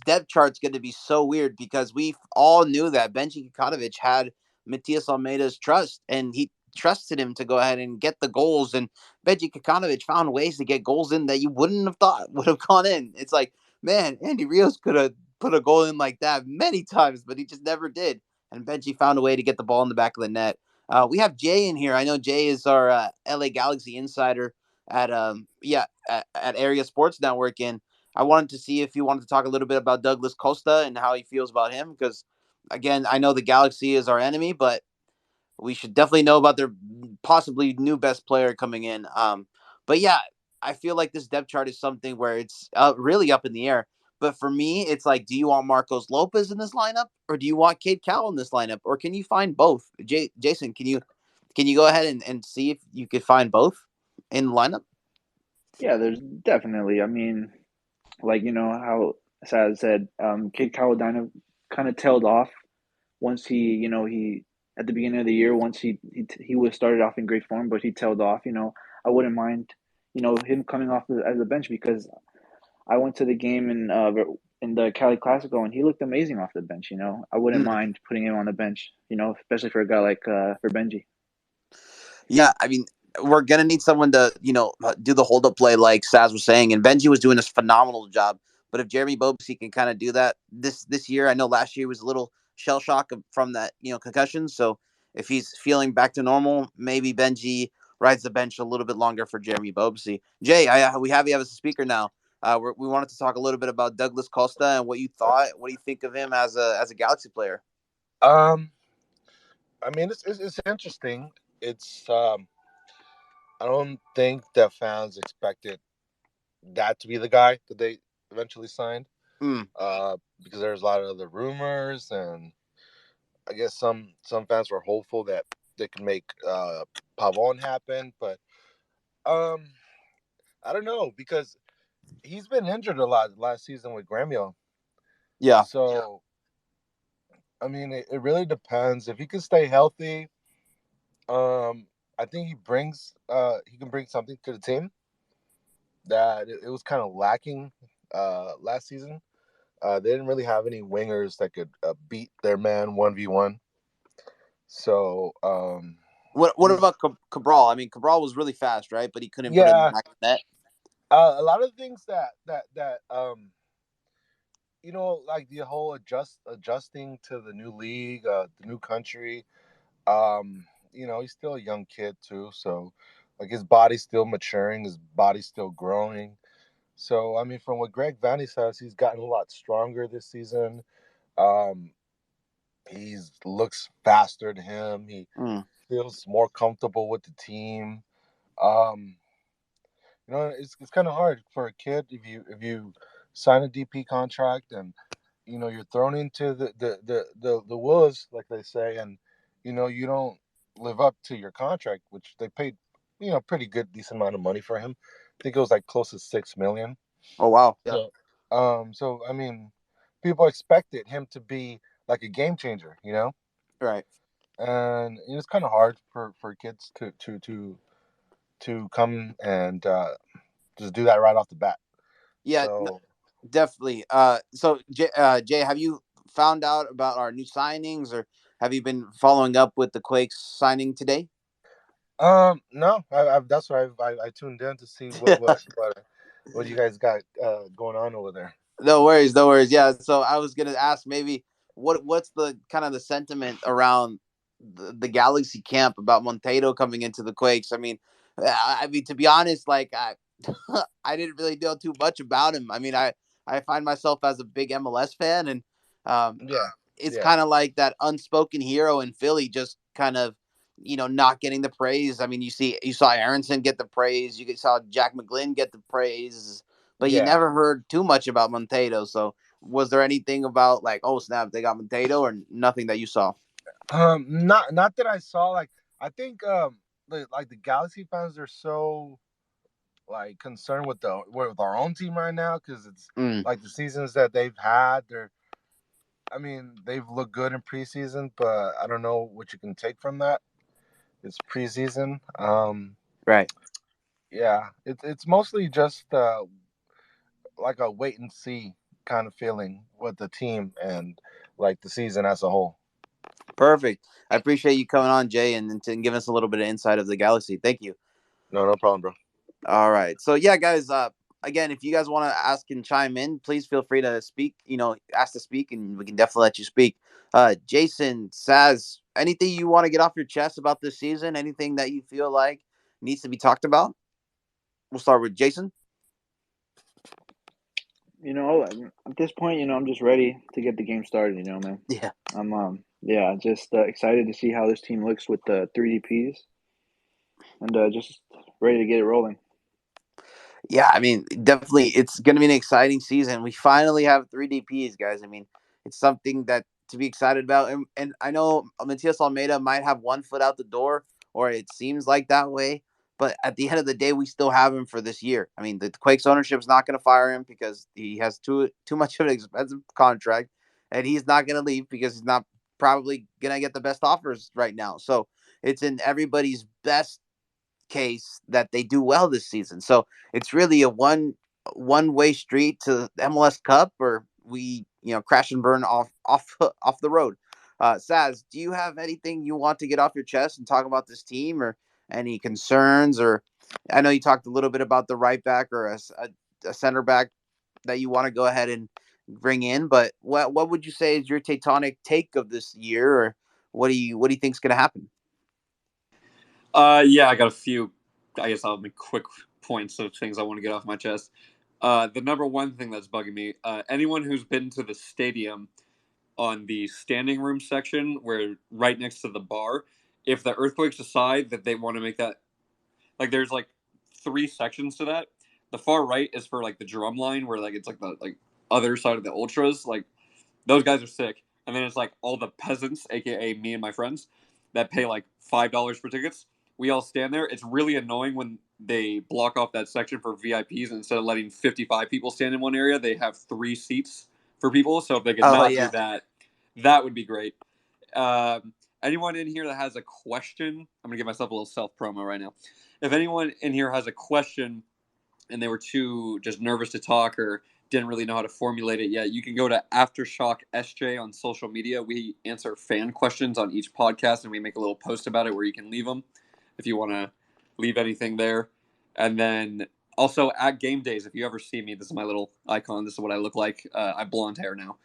depth chart's going to be so weird because we all knew that Benji Kikonovich had Matias Almeida's trust, and he trusted him to go ahead and get the goals. And Benji Kikonovich found ways to get goals in that you wouldn't have thought would have gone in. It's like, man, Andy Rios could have put a goal in like that many times, but he just never did. And Benji found a way to get the ball in the back of the net. We have Jay in here. I know Jay is our LA Galaxy insider at Area Sports Network, and I wanted to see if you wanted to talk a little bit about Douglas Costa and how he feels about him, because again, I know the Galaxy is our enemy, but we should definitely know about their possibly new best player coming in. But yeah, I feel like this depth chart is something where it's really up in the air. But for me, it's like, do you want Marcos Lopez in this lineup, or do you want Cade Cowell in this lineup, or can you find both? Jason, can you go ahead and see if you could find both in the lineup? Yeah, there's definitely. I mean, like how Saz said, Kid Kawadina kind of tailed off once he at the beginning of the year, once he was started off in great form, but he tailed off. I wouldn't mind him coming off as a bench, because I went to the game in the Cali Classico and he looked amazing off the bench. I wouldn't mind putting him on the bench. Especially for a guy like for Benji. Yeah, I mean, we're gonna need someone to, do the hold up play like Saz was saying, and Benji was doing a phenomenal job. But if Jeremy Bobsey can kind of do that this year, I know last year was a little shell shock from that concussion. So if he's feeling back to normal, maybe Benji rides the bench a little bit longer for Jeremy Bobsey. Jay, we have you as a speaker now. We wanted to talk a little bit about Douglas Costa and what you thought. What do you think of him as a Galaxy player? I mean, it's interesting. It's I don't think the fans expected that to be the guy that they eventually signed. Mm. Because there's a lot of other rumors, and I guess some fans were hopeful that they could make Pavon happen, but um, I don't know because he's been injured a lot last season with Gremio. Yeah. So I mean, it really depends if he can stay healthy. I think he can bring something to the team that it was kind of lacking last season. They didn't really have any wingers that could beat their man 1v1. So What he's about Cabral? I mean, Cabral was really fast, right? But he couldn't put it in the yeah. back of the net. A lot of things that like the whole adjusting to the new league, the new country. He's still a young kid too, so like his body's still maturing, his body's still growing. So I mean, from what Greg Vanny says, he's gotten a lot stronger this season. Um, he's looks faster to him. He Mm. feels more comfortable with the team. Um, it's kind of hard for a kid if you sign a DP contract and you're thrown into the wolves, like they say, and you don't live up to your contract, which they paid pretty good decent amount of money for him. I think it was like close to 6 million. Oh wow. Yeah. So I mean, people expected him to be like a game changer, Right. and it's kind of hard for kids to come and just do that right off the bat. Yeah. So Definitely. So Jay, have you found out about our new signings, or have you been following up with the Quakes signing today? no, that's why I tuned in to see what you guys got going on over there. No worries, no worries. Yeah, so I was gonna ask maybe what's the kind of the sentiment around the Galaxy camp about Monteiro coming into the Quakes. I mean to be honest, like I didn't really know too much about him. I find myself as a big MLS fan, and um, Yeah, it's yeah, kind of like that unspoken hero in Philly, just kind of not getting the praise. I mean, you saw Aronson get the praise, you saw Jack McGlynn get the praise, but you yeah. never heard too much about Monteiro. So, was there anything about like, oh snap, they got Monteiro, or nothing that you saw? Not that I saw. Like I think the Galaxy fans are so like concerned with our own team right now because it's Mm, like the seasons that they've had. I mean, they've looked good in preseason, but I don't know what you can take from that. It's preseason. right. Yeah, it's mostly just like a wait and see kind of feeling with the team and like the season as a whole. Perfect. I appreciate you coming on, Jay, and giving us a little bit of insight of the Galaxy. Thank you. No problem, bro. All right. So yeah, guys. Again, if you guys want to ask and chime in, please feel free to speak. Ask to speak, and we can definitely let you speak. Jason, Saz, anything you want to get off your chest about this season? Anything that you feel like needs to be talked about? We'll start with Jason. At this point, I'm just ready to get the game started. Man. Yeah. I'm just excited to see how this team looks with the 3DPs, and just ready to get it rolling. Yeah, I mean, definitely, it's going to be an exciting season. We finally have 3DPs, guys. I mean, it's something that to be excited about. And I know Matias Almeida might have one foot out the door, or it seems like that way. But at the end of the day, we still have him for this year. I mean, the Quakes ownership is not going to fire him because he has too much of an expensive contract, and he's not going to leave because he's not probably going to get the best offers right now. So it's in everybody's best case that they do well this season. So it's really a one way street to the MLS Cup, or we crash and burn off the road. Saz, do you have anything you want to get off your chest and talk about this team, or any concerns? Or I know you talked a little bit about the right back or a center back that you want to go ahead and bring in, but what would you say is your tectonic take of this year, or what do you think is going to happen? Yeah, I got a few. I guess I'll make quick points of things I want to get off my chest. The number one thing that's bugging me: anyone who's been to the stadium on the standing room section, where right next to the bar, if the earthquakes decide that they want to make that, like, there's like three sections to that. the far right is for like the drum line where like it's like the like other side of the ultras. Like those guys are sick. And then it's like all the peasants, aka me and my friends, that pay like $5 for tickets. We all stand there. It's really annoying when they block off that section for VIPs, and instead of letting 55 people stand in one area, they have 3 seats for people. So if they could Oh not do yeah. that, that would be great. Anyone in here that has a question, I'm gonna give myself a little self promo right now. If anyone in here has a question and they were too just nervous to talk or didn't really know how to formulate it yet, you can go to Aftershock SJ on social media. We answer fan questions on each podcast, and we make a little post about it where you can leave them if you want to leave anything there. And then also at game days, if you ever see me, this is my little icon. This is what I look like. I have blonde hair now.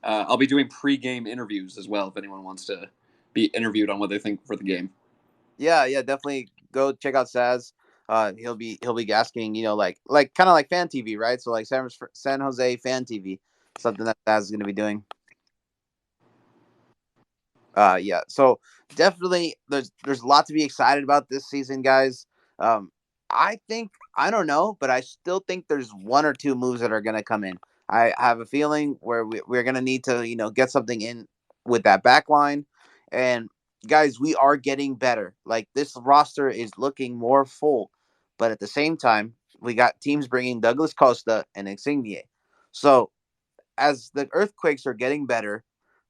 I'll be doing pre-game interviews as well if anyone wants to be interviewed on what they think for the game. Yeah, definitely go check out Saz. He'll be asking, like kind of like fan TV, right? So like San Jose fan TV, something that Saz is going to be doing. Yeah. So definitely, there's a lot to be excited about this season, guys. I think I don't know, but I still think there's 1 or 2 moves that are going to come in. I have a feeling where we're going to need to get something in with that back line, and guys, we are getting better. Like this roster is looking more full, but at the same time, we got teams bringing Douglas Costa and Insigne. So as the Earthquakes are getting better,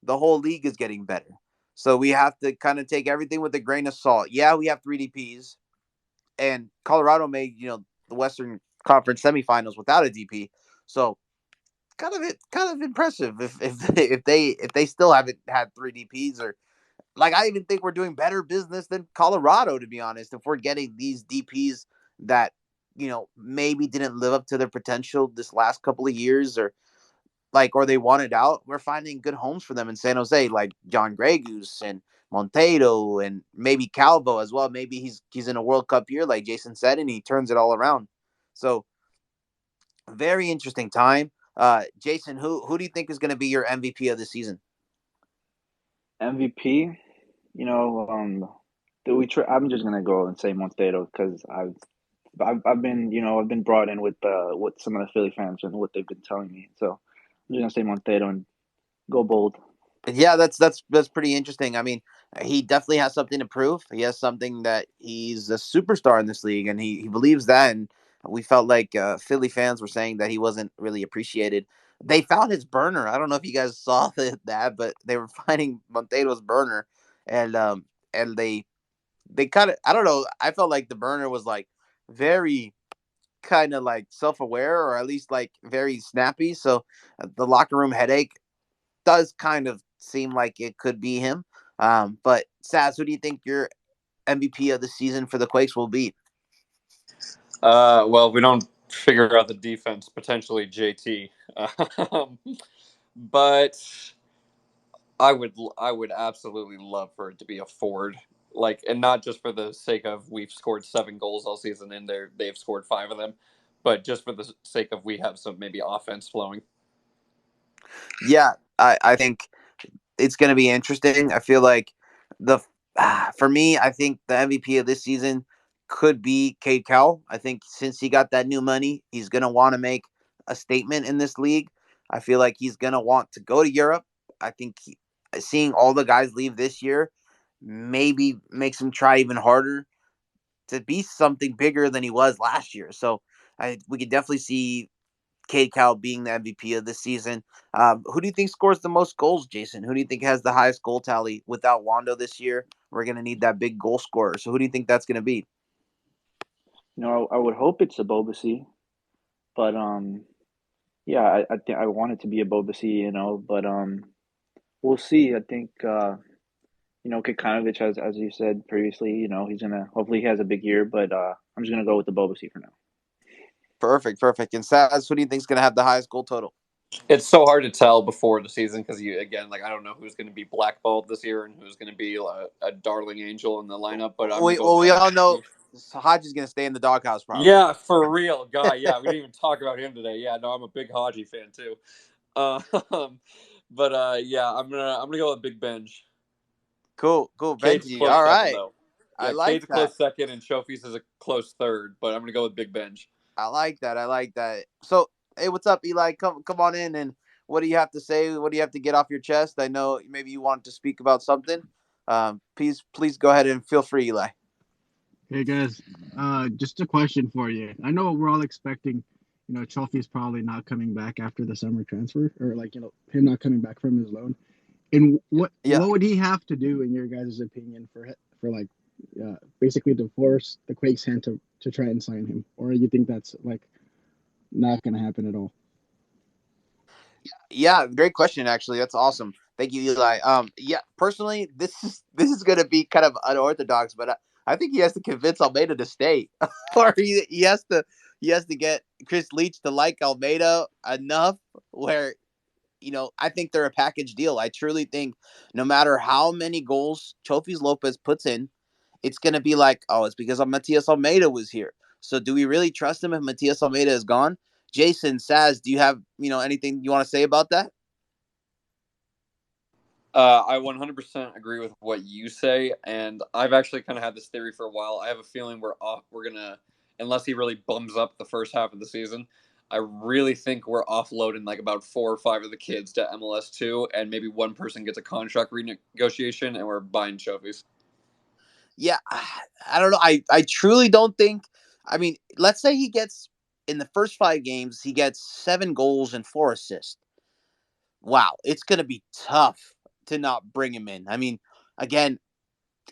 the whole league is getting better. So we have to kind of take everything with a grain of salt. Yeah, we have 3 DPs, and Colorado made the Western Conference semifinals without a DP. So kind of impressive if they still haven't had 3 DPs, or like I even think we're doing better business than Colorado, to be honest. If we're getting these DPs that maybe didn't live up to their potential this last couple of years, or they wanted out, we're finding good homes for them in San Jose, like John Grey Goose and Monteiro and maybe Calvo as well. Maybe he's in a World Cup year, like Jason said, and he turns it all around. So very interesting time. Jason, who do you think is going to be your MVP of the season? MVP, I'm just gonna go and say Montero because I've been I've been brought in with what some of the Philly fans and what they've been telling me. So I'm just gonna say Montero and go bold. Yeah, that's pretty interesting. I mean, he definitely has something to prove. He has something that he's a superstar in this league, and he believes that. And we felt like Philly fans were saying that he wasn't really appreciated. They found his burner. I don't know if you guys saw that, but they were finding Montero's burner, and they kind of, I don't know. I felt like the burner was like very kind of like self-aware, or at least like very snappy. So the locker room headache does kind of seem like it could be him. But Saz, who do you think your MVP of the season for the Quakes will be? Well, we don't figure out the defense, potentially JT. Um, but I would absolutely love for it to be a Ford. Like, and not just for the sake of we've scored 7 goals all season and they've scored 5 of them, but just for the sake of we have some maybe offense flowing. Yeah, I think it's going to be interesting. I feel like for me, I think the MVP of this season could be Cade Cowell. I think since he got that new money, he's going to want to make a statement in this league. I feel like he's going to want to go to Europe. I think seeing all the guys leave this year maybe makes him try even harder to be something bigger than he was last year. So we could definitely see Cade Cowell being the MVP of this season. Who do you think scores the most goals, Jason? Who do you think has the highest goal tally without Wando this year? We're going to need that big goal scorer. So who do you think that's going to be? I would hope it's a Bobasi, but yeah, I want it to be a Bobasi, but we'll see. I think Kikonovich, as you said previously, he's gonna hopefully he has a big year, but I'm just gonna go with the Bobasi for now. Perfect. And Saz, who do you think is going to have the highest goal total? It's so hard to tell before the season because like I don't know who's going to be blackballed this year and who's going to be a darling angel in the lineup. But I'm going to go. We all know Hodge is going to stay in the doghouse, probably. Yeah, for real, guy. Yeah, we didn't even talk about him today. Yeah, no, I'm a big Haji fan too. But yeah, I'm gonna go with Big Benj. Cool, Cade's Benji. close All second right, though. I Yeah, like Cade's a that. close second and Shofis is a close third, but I'm gonna go with Big Benj. I like that. I like that. So, hey, what's up, Eli? Come on in, and what do you have to say? What do you have to get off your chest? I know maybe you wanted to speak about something. Please go ahead and feel free, Eli. Hey guys, just a question for you. I know we're all expecting, Chelsea's probably not coming back after the summer transfer, or like him not coming back from his loan. And what Yeah. would he have to do, in your guys' opinion, for like, basically to force the Quakes' hand to try and sign him, or you think that's like not going to happen at all? Yeah, great question. Actually, that's awesome. Thank you, Eli. Yeah, personally, this is going to be kind of unorthodox, but I think he has to convince Almeida to stay, or he has to get Chris Leach to like Almeida enough where I think they're a package deal. I truly think no matter how many goals Chofis Lopez puts in, it's going to be like, oh, it's because of Matias Almeida was here. So do we really trust him if Matias Almeida is gone? Jason, Saz, do you have anything you want to say about that? I 100% agree with what you say, and I've actually kind of had this theory for a while. I have a feeling we're gonna, unless he really bums up the first half of the season, I really think we're offloading like about 4 or 5 of the kids to MLS 2, and maybe one person gets a contract renegotiation, and we're buying trophies. Yeah, I don't know. I truly don't think. I mean, let's say he gets in the first 5 games, he gets 7 goals and 4 assists. Wow, it's going to be tough to not bring him in. I mean, again,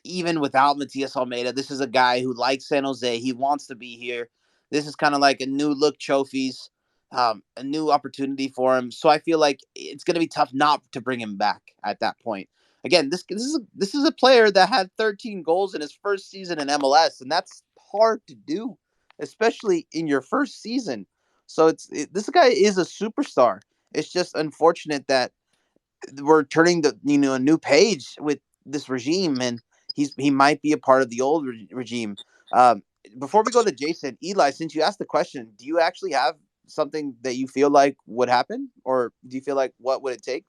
even without Matias Almeida, this is a guy who likes San Jose. He wants to be here. This is kind of like a new look trophies, a new opportunity for him. So I feel like it's going to be tough not to bring him back at that point. Again, this is a player that had 13 goals in his first season in MLS, and that's hard to do, especially in your first season. So this guy is a superstar. It's just unfortunate that we're turning a new page with this regime, and he might be a part of the old regime. Before we go to Jason, Eli, since you asked the question, do you actually have something that you feel like would happen, or do you feel like what would it take?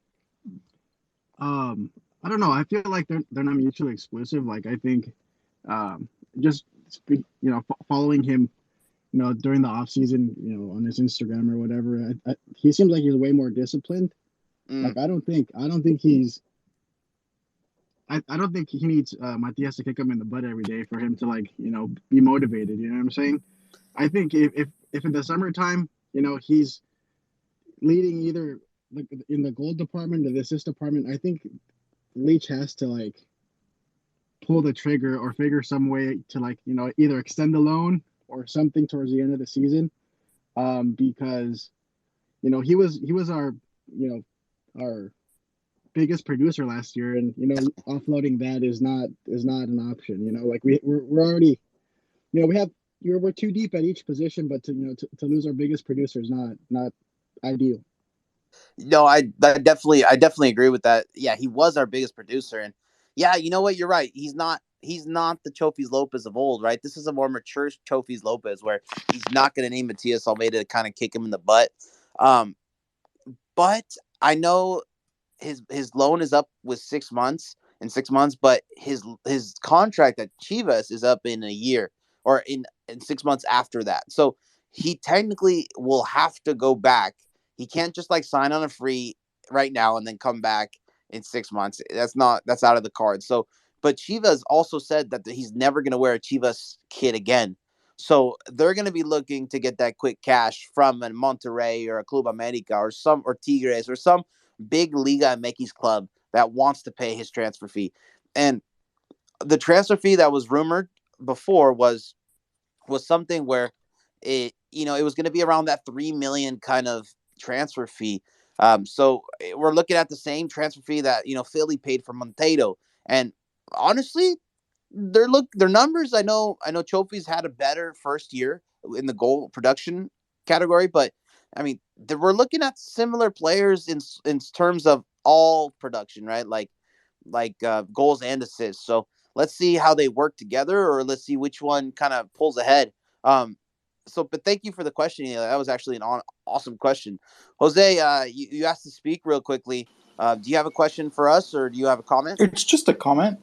I don't know. I feel like they're not mutually exclusive. Like I think, just following him, during the off season, on his Instagram or whatever, he seems like he's way more disciplined. Like I don't think he's. I don't think he needs Matias to kick him in the butt every day for him to be motivated. You know what I'm saying? I think if in the summertime, he's leading either in the goal department or the assist department, I think Leach has to pull the trigger or figure some way to either extend the loan or something towards the end of the season, because he was our our biggest producer last year, and offloading that is not an option. We're already we have we're too deep at each position, but to lose our biggest producer is not ideal. No, I definitely agree with that. Yeah, he was our biggest producer, and yeah, you know what? You're right. He's not the Chofis Lopez of old, right? This is a more mature Chofis Lopez where he's not going to need Matias Almeida to kind of kick him in the butt. But I know his loan is up with 6 months in 6 months, but his contract at Chivas is up in a year or in 6 months after that. So he technically will have to go back. He can't just sign on a free right now and then come back in 6 months. That's out of the cards. So, but Chivas also said that he's never going to wear a Chivas kit again. So they're going to be looking to get that quick cash from a Monterrey or a Club America or Tigres or some big Liga MX club that wants to pay his transfer fee. And the transfer fee that was rumored before was something where it was going to be around that 3 million kind of transfer fee. So we're looking at the same transfer fee that Philly paid for Monteiro. And honestly, their numbers. I know Chofis had a better first year in the goal production category, but I mean we're looking at similar players in terms of all production, right? Like goals and assists. So let's see how they work together, or let's see which one kind of pulls ahead. But thank you for the question. That was actually an awesome question. Jose, you asked to speak real quickly. Do you have a question for us, or do you have a comment? It's just a comment.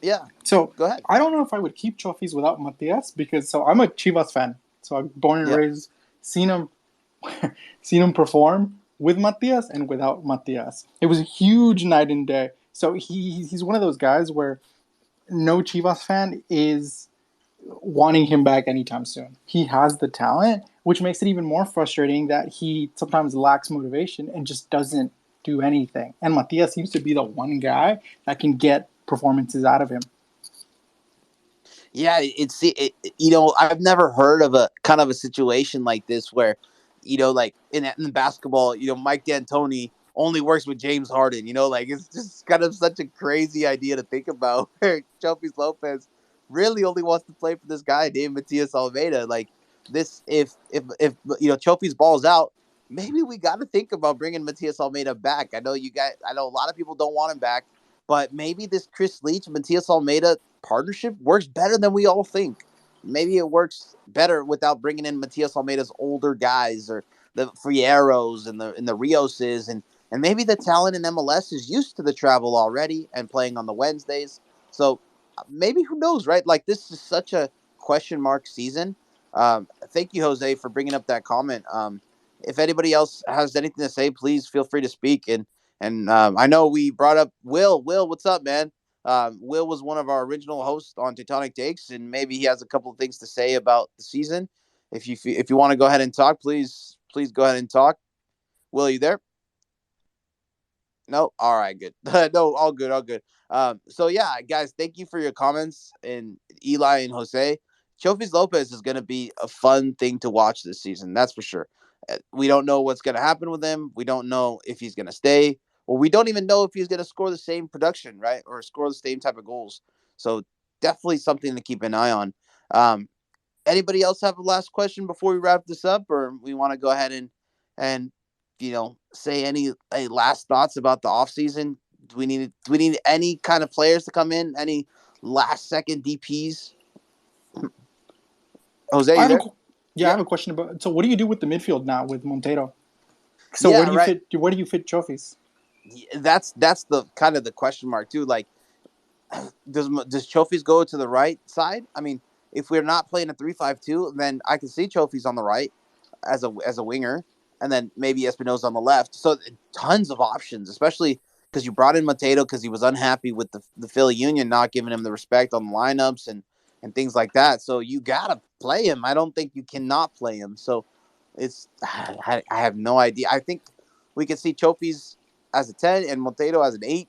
Yeah. So go ahead. I don't know if I would keep Chofis without Matias, because I'm a Chivas fan. So born and Yeah. raised, seen him perform with Matias and without Matias. It was a huge night and day. So he's one of those guys where no Chivas fan is wanting him back anytime soon. He has the talent, which makes it even more frustrating that he sometimes lacks motivation and just doesn't do anything. And Matias seems to be the one guy that can get performances out of him. Yeah, I've never heard of a kind of a situation like this where, like in basketball, Mike D'Antoni only works with James Harden. Like it's just kind of such a crazy idea to think about where Chofis Lopez really only wants to play for this guy named Matias Almeida. Like this, if Chofis balls out, maybe we got to think about bringing Matias Almeida back. I know a lot of people don't want him back, but maybe this Chris Leach, Matias Almeida partnership works better than we all think. Maybe it works better without bringing in Matias Almeida's older guys or the Frieros and the Rioses, and maybe the talent in MLS is used to the travel already and playing on the Wednesdays. So maybe, who knows, right? Like, this is such a question mark season. Thank you, Jose, for bringing up that comment. If anybody else has anything to say, please feel free to speak. And I know we brought up Will. Will, what's up, man? Will was one of our original hosts on Teutonic Takes, and maybe he has a couple of things to say about the season. If you want to go ahead and talk, please go ahead and talk. Will, are you there? No, all right, good. No, all good, all good. So yeah, guys, thank you for your comments, and Eli and Jose. Chofis Lopez is going to be a fun thing to watch this season. That's for sure. We don't know what's going to happen with him. We don't know if he's going to stay, or we don't even know if he's going to score the same production, right, or score the same type of goals. So definitely something to keep an eye on. Anybody else have a last question before we wrap this up, or we want to go ahead and say any last thoughts about the offseason? Do we need any kind of players to come in? Any last second DPs? Jose, you there? I have a question about. So, what do you do with the midfield now with Montero? So, Yeah, where do you fit Chofis? That's the kind of the question mark too. Like, does Chofis go to the right side? I mean, if we're not playing a 3-5-2, then I can see Chofis on the right as a winger, and then maybe Espinosa on the left. So tons of options, especially because you brought in Mateo because he was unhappy with the Philly Union not giving him the respect on the lineups and things like that. So you gotta play him. I don't think you cannot play him. So I have no idea. I think we could see Chofis as a 10 and Montero as an 8.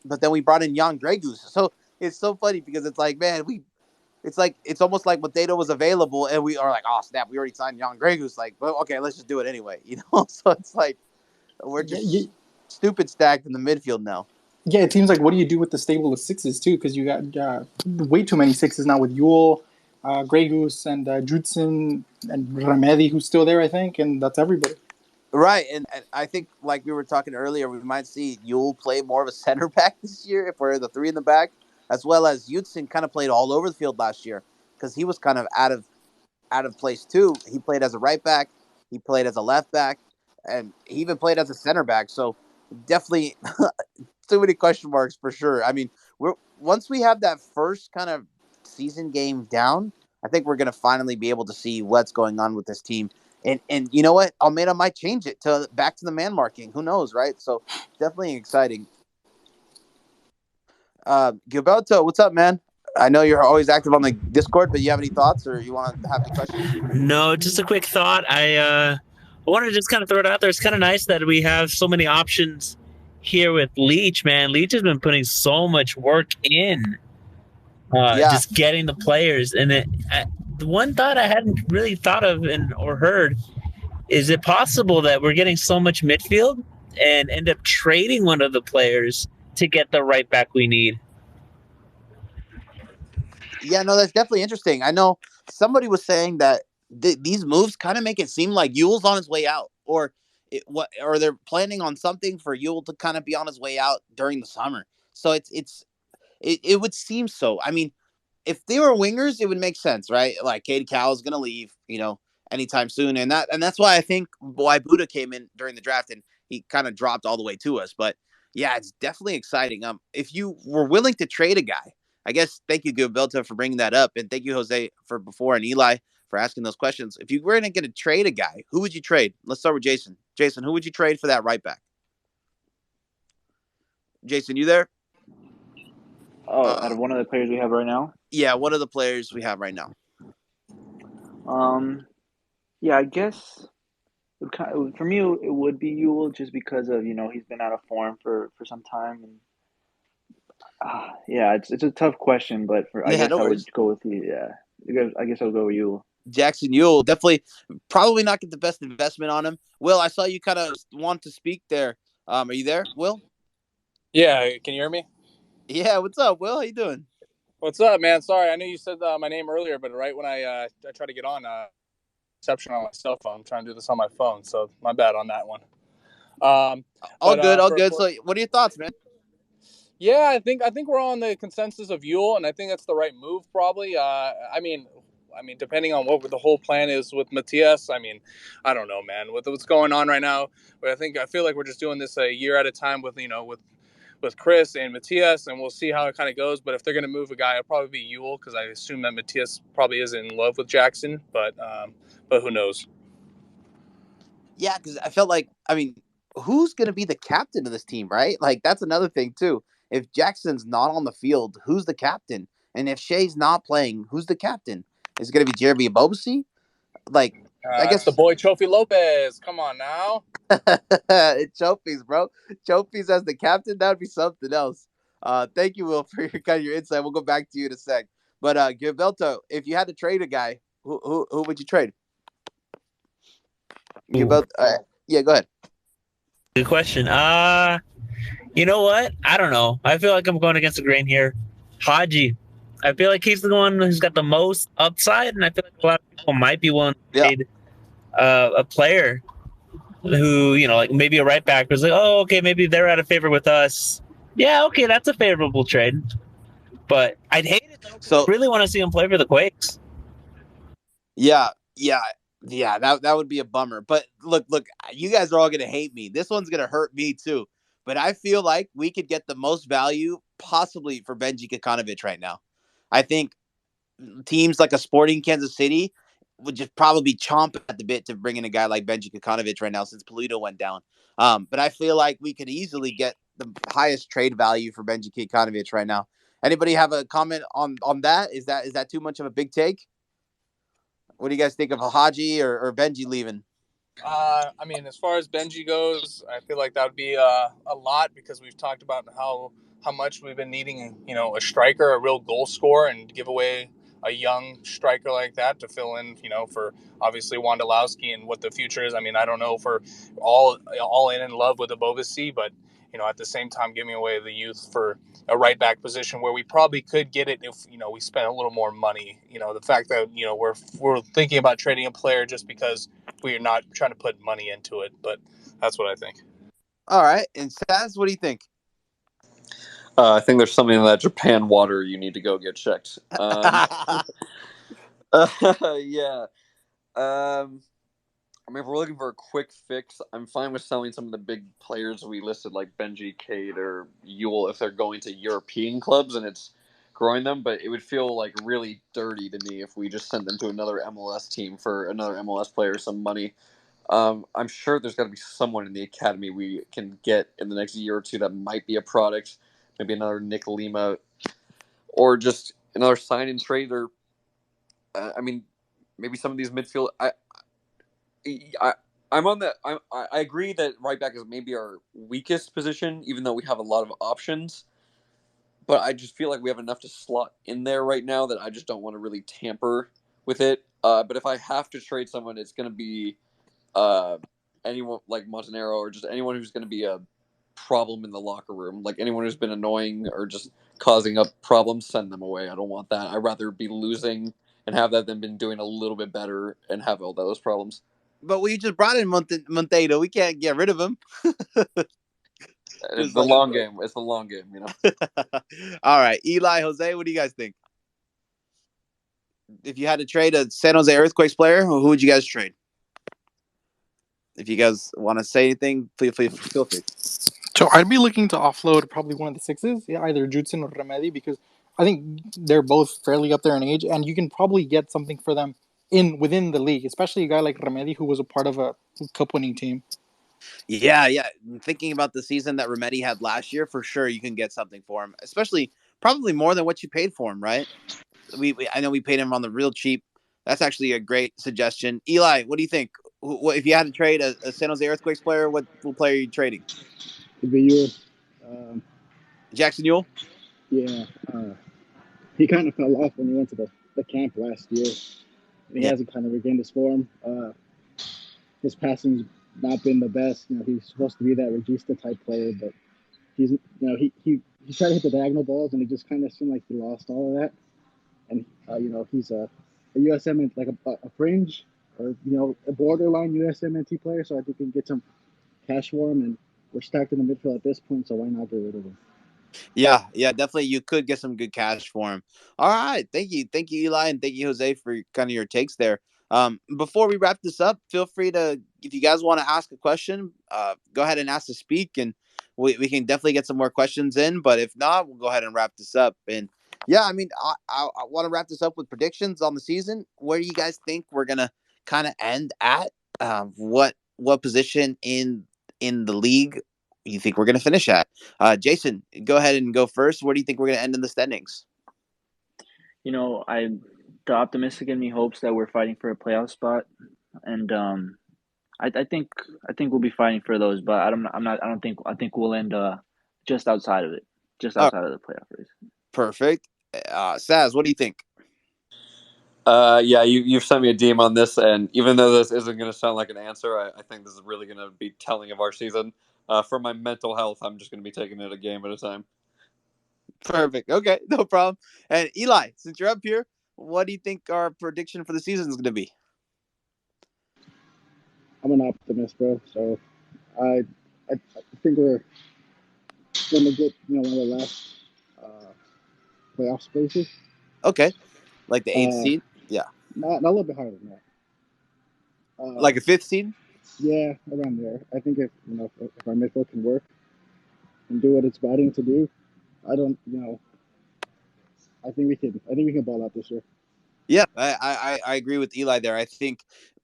But then we brought in Jan Gregus. So it's so funny because it's like, man, it's almost like Mateo was available and we are like, oh snap, we already signed Jan Gregus. Like, well, okay, let's just do it anyway, So it's like we're just stupid stacked in the midfield now. Yeah, it seems like, what do you do with the stable of sixes too? Because you got way too many sixes now with Yule, Gregus, and Judson and Remedy, who's still there, I think, and that's everybody. Right, and I think, like we were talking earlier, we might see Yule play more of a center back this year if we're the 3 in the back, as well as Judson kind of played all over the field last year because he was kind of out of place too. He played as a right back, he played as a left back, and he even played as a center back. So definitely too many question marks for sure. I mean, once we have that first kind of season game down, I think we're going to finally be able to see what's going on with this team. And you know what? Almeida might change it to back to the man marking. Who knows, right? So definitely exciting. Gilberto, what's up, man? I know you're always active on the Discord, but you have any thoughts or you want to have any questions? No, just a quick thought. I wanted to just kind of throw it out there. It's kind of nice that we have so many options here with Leach, man. Leach has been putting so much work in just getting the players. And the one thought I hadn't really thought of or heard, is it possible that we're getting so much midfield and end up trading one of the players to get the right back we need? Yeah, no, that's definitely interesting. I know somebody was saying that these moves kind of make it seem like Yule's on his way out, or they're planning on something for Yule to kind of be on his way out during the summer. So it would seem so. I mean, if they were wingers, it would make sense, right? Like Cade Cal is going to leave, anytime soon, and that's why I think Buddha came in during the draft and he kind of dropped all the way to us. But yeah, it's definitely exciting. If you were willing to trade a guy, I guess thank you, Gilberto, for bringing that up, and thank you, Jose, for before, and Eli for asking those questions. If you were going to trade a guy, who would you trade? Let's start with Jason. Jason, who would you trade for that right back? Jason, you there? Out of one of the players we have right now? Yeah, one of the players we have right now. Yeah, I guess for me it would be Yule, just because of he's been out of form for some time, and yeah, it's a tough question, but I guess I would go with you. Yeah, I guess I'll go with Yule. Jackson Yule, definitely, probably not get the best investment on him. Will, I saw you kind of want to speak there. Are you there, Will? Yeah, can you hear me? Yeah, what's up, Will? How you doing? What's up, man? Sorry, I know you said my name earlier, but right when I tried to get on, reception on my cell phone. I'm trying to do this on my phone, so my bad on that one. All good. So, what are your thoughts, man? Yeah, I think we're on the consensus of Yule, and I think that's the right move, probably. I mean, depending on what the whole plan is with Matias, I don't know, man. With what's going on right now, but I feel like we're just doing this a year at a time with Chris and Matias, and we'll see how it kind of goes. But if they're going to move a guy, it'll probably be Yule, because I assume that Matias probably is in love with Jackson, but who knows? Yeah, because I felt like, who's going to be the captain of this team, right? Like, that's another thing, too. If Jackson's not on the field, who's the captain? And if Shea's not playing, who's the captain? Is it going to be Jeremy Abobasi? Like, I guess the boy Trophy Lopez. Come on now. It's Trophies, bro. Trophies as the captain, that would be something else. Thank you, Will, for your insight. We'll go back to you in a sec. But Gilberto, if you had to trade a guy, who would you trade? Gilberto, yeah, go ahead. Good question. You know what? I don't know. I feel like I'm going against the grain here. Haji. I feel like he's the one who's got the most upside, and I feel like a lot of people might be willing to trade a player who, like maybe a right back was like, oh, okay, maybe they're out of favor with us. Yeah, okay, that's a favorable trade. But I'd hate it though. So I really want to see him play for the Quakes. Yeah, that would be a bummer. But look, you guys are all going to hate me. This one's going to hurt me too. But I feel like we could get the most value possibly for Benji Kikonovich right now. I think teams like a Sporting Kansas City would just probably chomp at the bit to bring in a guy like Benji Kikonovich right now, since Polito went down. But I feel like we could easily get the highest trade value for Benji Kikonovich right now. Anybody have a comment on that? Is that too much of a big take? What do you guys think of Haji or Benji leaving? As far as Benji goes, I feel like that would be a lot, because we've talked about how much we've been needing, a striker, a real goal scorer, and to give away a young striker like that to fill in, for obviously Wondolowski and what the future is. I don't know if we're all in love with Abobasi, but at the same time giving away the youth for a right back position where we probably could get it if we spent a little more money. The fact that we're thinking about trading a player just because we're not trying to put money into it, but that's what I think. All right, and Saz, what do you think? I think there's something in that Japan water you need to go get checked. Yeah. If we're looking for a quick fix, I'm fine with selling some of the big players we listed, like Benji, Cade, or Yule, if they're going to European clubs and it's growing them. But it would feel like really dirty to me if we just sent them to another MLS team for another MLS player some money. I'm sure there's got to be someone in the academy we can get in the next year or two that might be a product. Maybe another Nick Lima, or just another sign and trade, or maybe some of these midfield. I'm on that. I agree that right back is maybe our weakest position, even though we have a lot of options. But I just feel like we have enough to slot in there right now that I just don't want to really tamper with it. But if I have to trade someone, it's going to be anyone like Montenegro, or just anyone who's going to be a problem in the locker room. Like anyone who's been annoying or just causing up problems, send them away. I don't want that. I'd rather be losing and have that than been doing a little bit better and have all those problems. But we just brought in Monteiro. We can't get rid of him. It's the long game. It's the long game, All right. Eli, Jose, what do you guys think? If you had to trade a San Jose Earthquakes player, who would you guys trade? If you guys want to say anything, feel free. So I'd be looking to offload probably one of the sixes, either Judson or Remedy, because I think they're both fairly up there in age, and you can probably get something for them within the league, especially a guy like Remedy who was a part of a cup-winning team. Yeah. Thinking about the season that Remedy had last year, for sure you can get something for him, especially probably more than what you paid for him, right? I know we paid him on the real cheap. That's actually a great suggestion. Eli, what do you think? If you had to trade a San Jose Earthquakes player, what player are you trading? It'd be you. Um, Jackson Ewell? yeah. He kind of fell off when he went to the camp last year. And he Yeah. hasn't kind of regained his form. His passing's not been the best. He's supposed to be that Regista type player, but he tried to hit the diagonal balls, and it just kind of seemed like he lost all of that. And he's a USM, like a fringe or a borderline USMNT player. So I think we can get some cash for him, and we're stacked in the midfield at this point. So why not get rid of him? Yeah, definitely. You could get some good cash for him. All right, thank you, Eli, and thank you, Jose, for kind of your takes there. Before we wrap this up, feel free to, if you guys want to ask a question, go ahead and ask to speak, and we can definitely get some more questions in. But if not, we'll go ahead and wrap this up. And yeah, I mean, I want to wrap this up with predictions on the season. Where do you guys think we're gonna kind of end at? What position in the league you think we're going to finish at? Jason, go ahead and go first. Where do you think we're going to end in the standings? The optimistic in me hopes that we're fighting for a playoff spot, and I think we'll be fighting for those. But I think we'll end just outside of it, just outside of the playoff race. Perfect. Saz, what do you think? Yeah, you've sent me a DM on this, and even though this isn't going to sound like an answer, I think this is really going to be telling of our season. For my mental health, I'm just going to be taking it a game at a time. Perfect. Okay, no problem. And Eli, since you're up here, what do you think our prediction for the season is going to be? I'm an optimist, bro. So I think we're going to get one of the last playoff spaces. Okay, like the 8th seed. Yeah, not a little bit higher than that. Like a 5th seed. Yeah, around there. I think if our midfield can work and do what it's batting to do, I think we can ball out this year. Yeah, I agree with Eli there. I think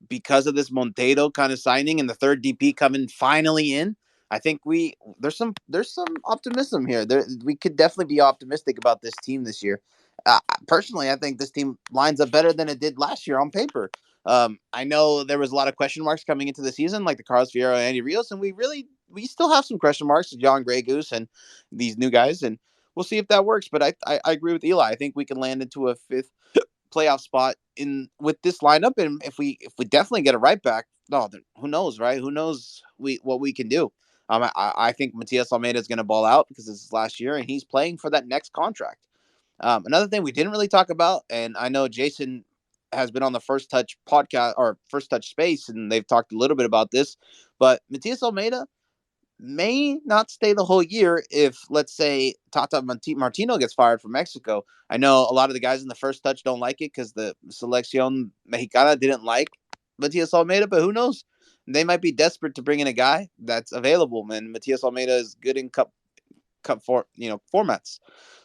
because of this Monteiro kind of signing and the third DP coming finally in, I think there's some optimism here. We could definitely be optimistic about this team this year. Personally, I think this team lines up better than it did last year on paper. I know there was a lot of question marks coming into the season, like the Carlos Fierro and Andy Rios, and we still have some question marks, John Grey Goose and these new guys, and we'll see if that works. But I agree with Eli. I think we can land into a 5th playoff spot with this lineup, and if we definitely get a right back, who knows, right? Who knows what we can do? I think Matias Almeida is going to ball out because this is last year, and he's playing for that next contract. Another thing we didn't really talk about, and I know Jason has been on the First Touch podcast or First Touch Space, and they've talked a little bit about this, but Matias Almeida may not stay the whole year if, let's say, Tata Martino gets fired from Mexico. I know a lot of the guys in the First Touch don't like it because the Selección Mexicana didn't like Matias Almeida, but who knows? They might be desperate to bring in a guy that's available, and Matias Almeida is good in cup formats.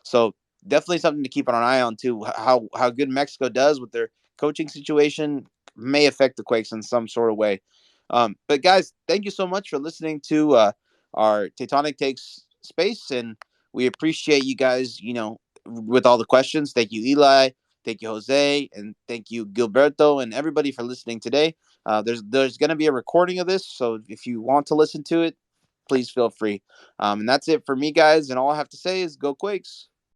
So definitely something to keep an eye on too. How good Mexico does with their coaching situation may affect the Quakes in some sort of way. But guys, thank you so much for listening to our Tectonic Takes space, and we appreciate you guys, with all the questions. Thank you, Eli. Thank you, Jose, and thank you, Gilberto, and everybody for listening today. There's going to be a recording of this, so if you want to listen to it, please feel free. And that's it for me, guys. And all I have to say is go Quakes.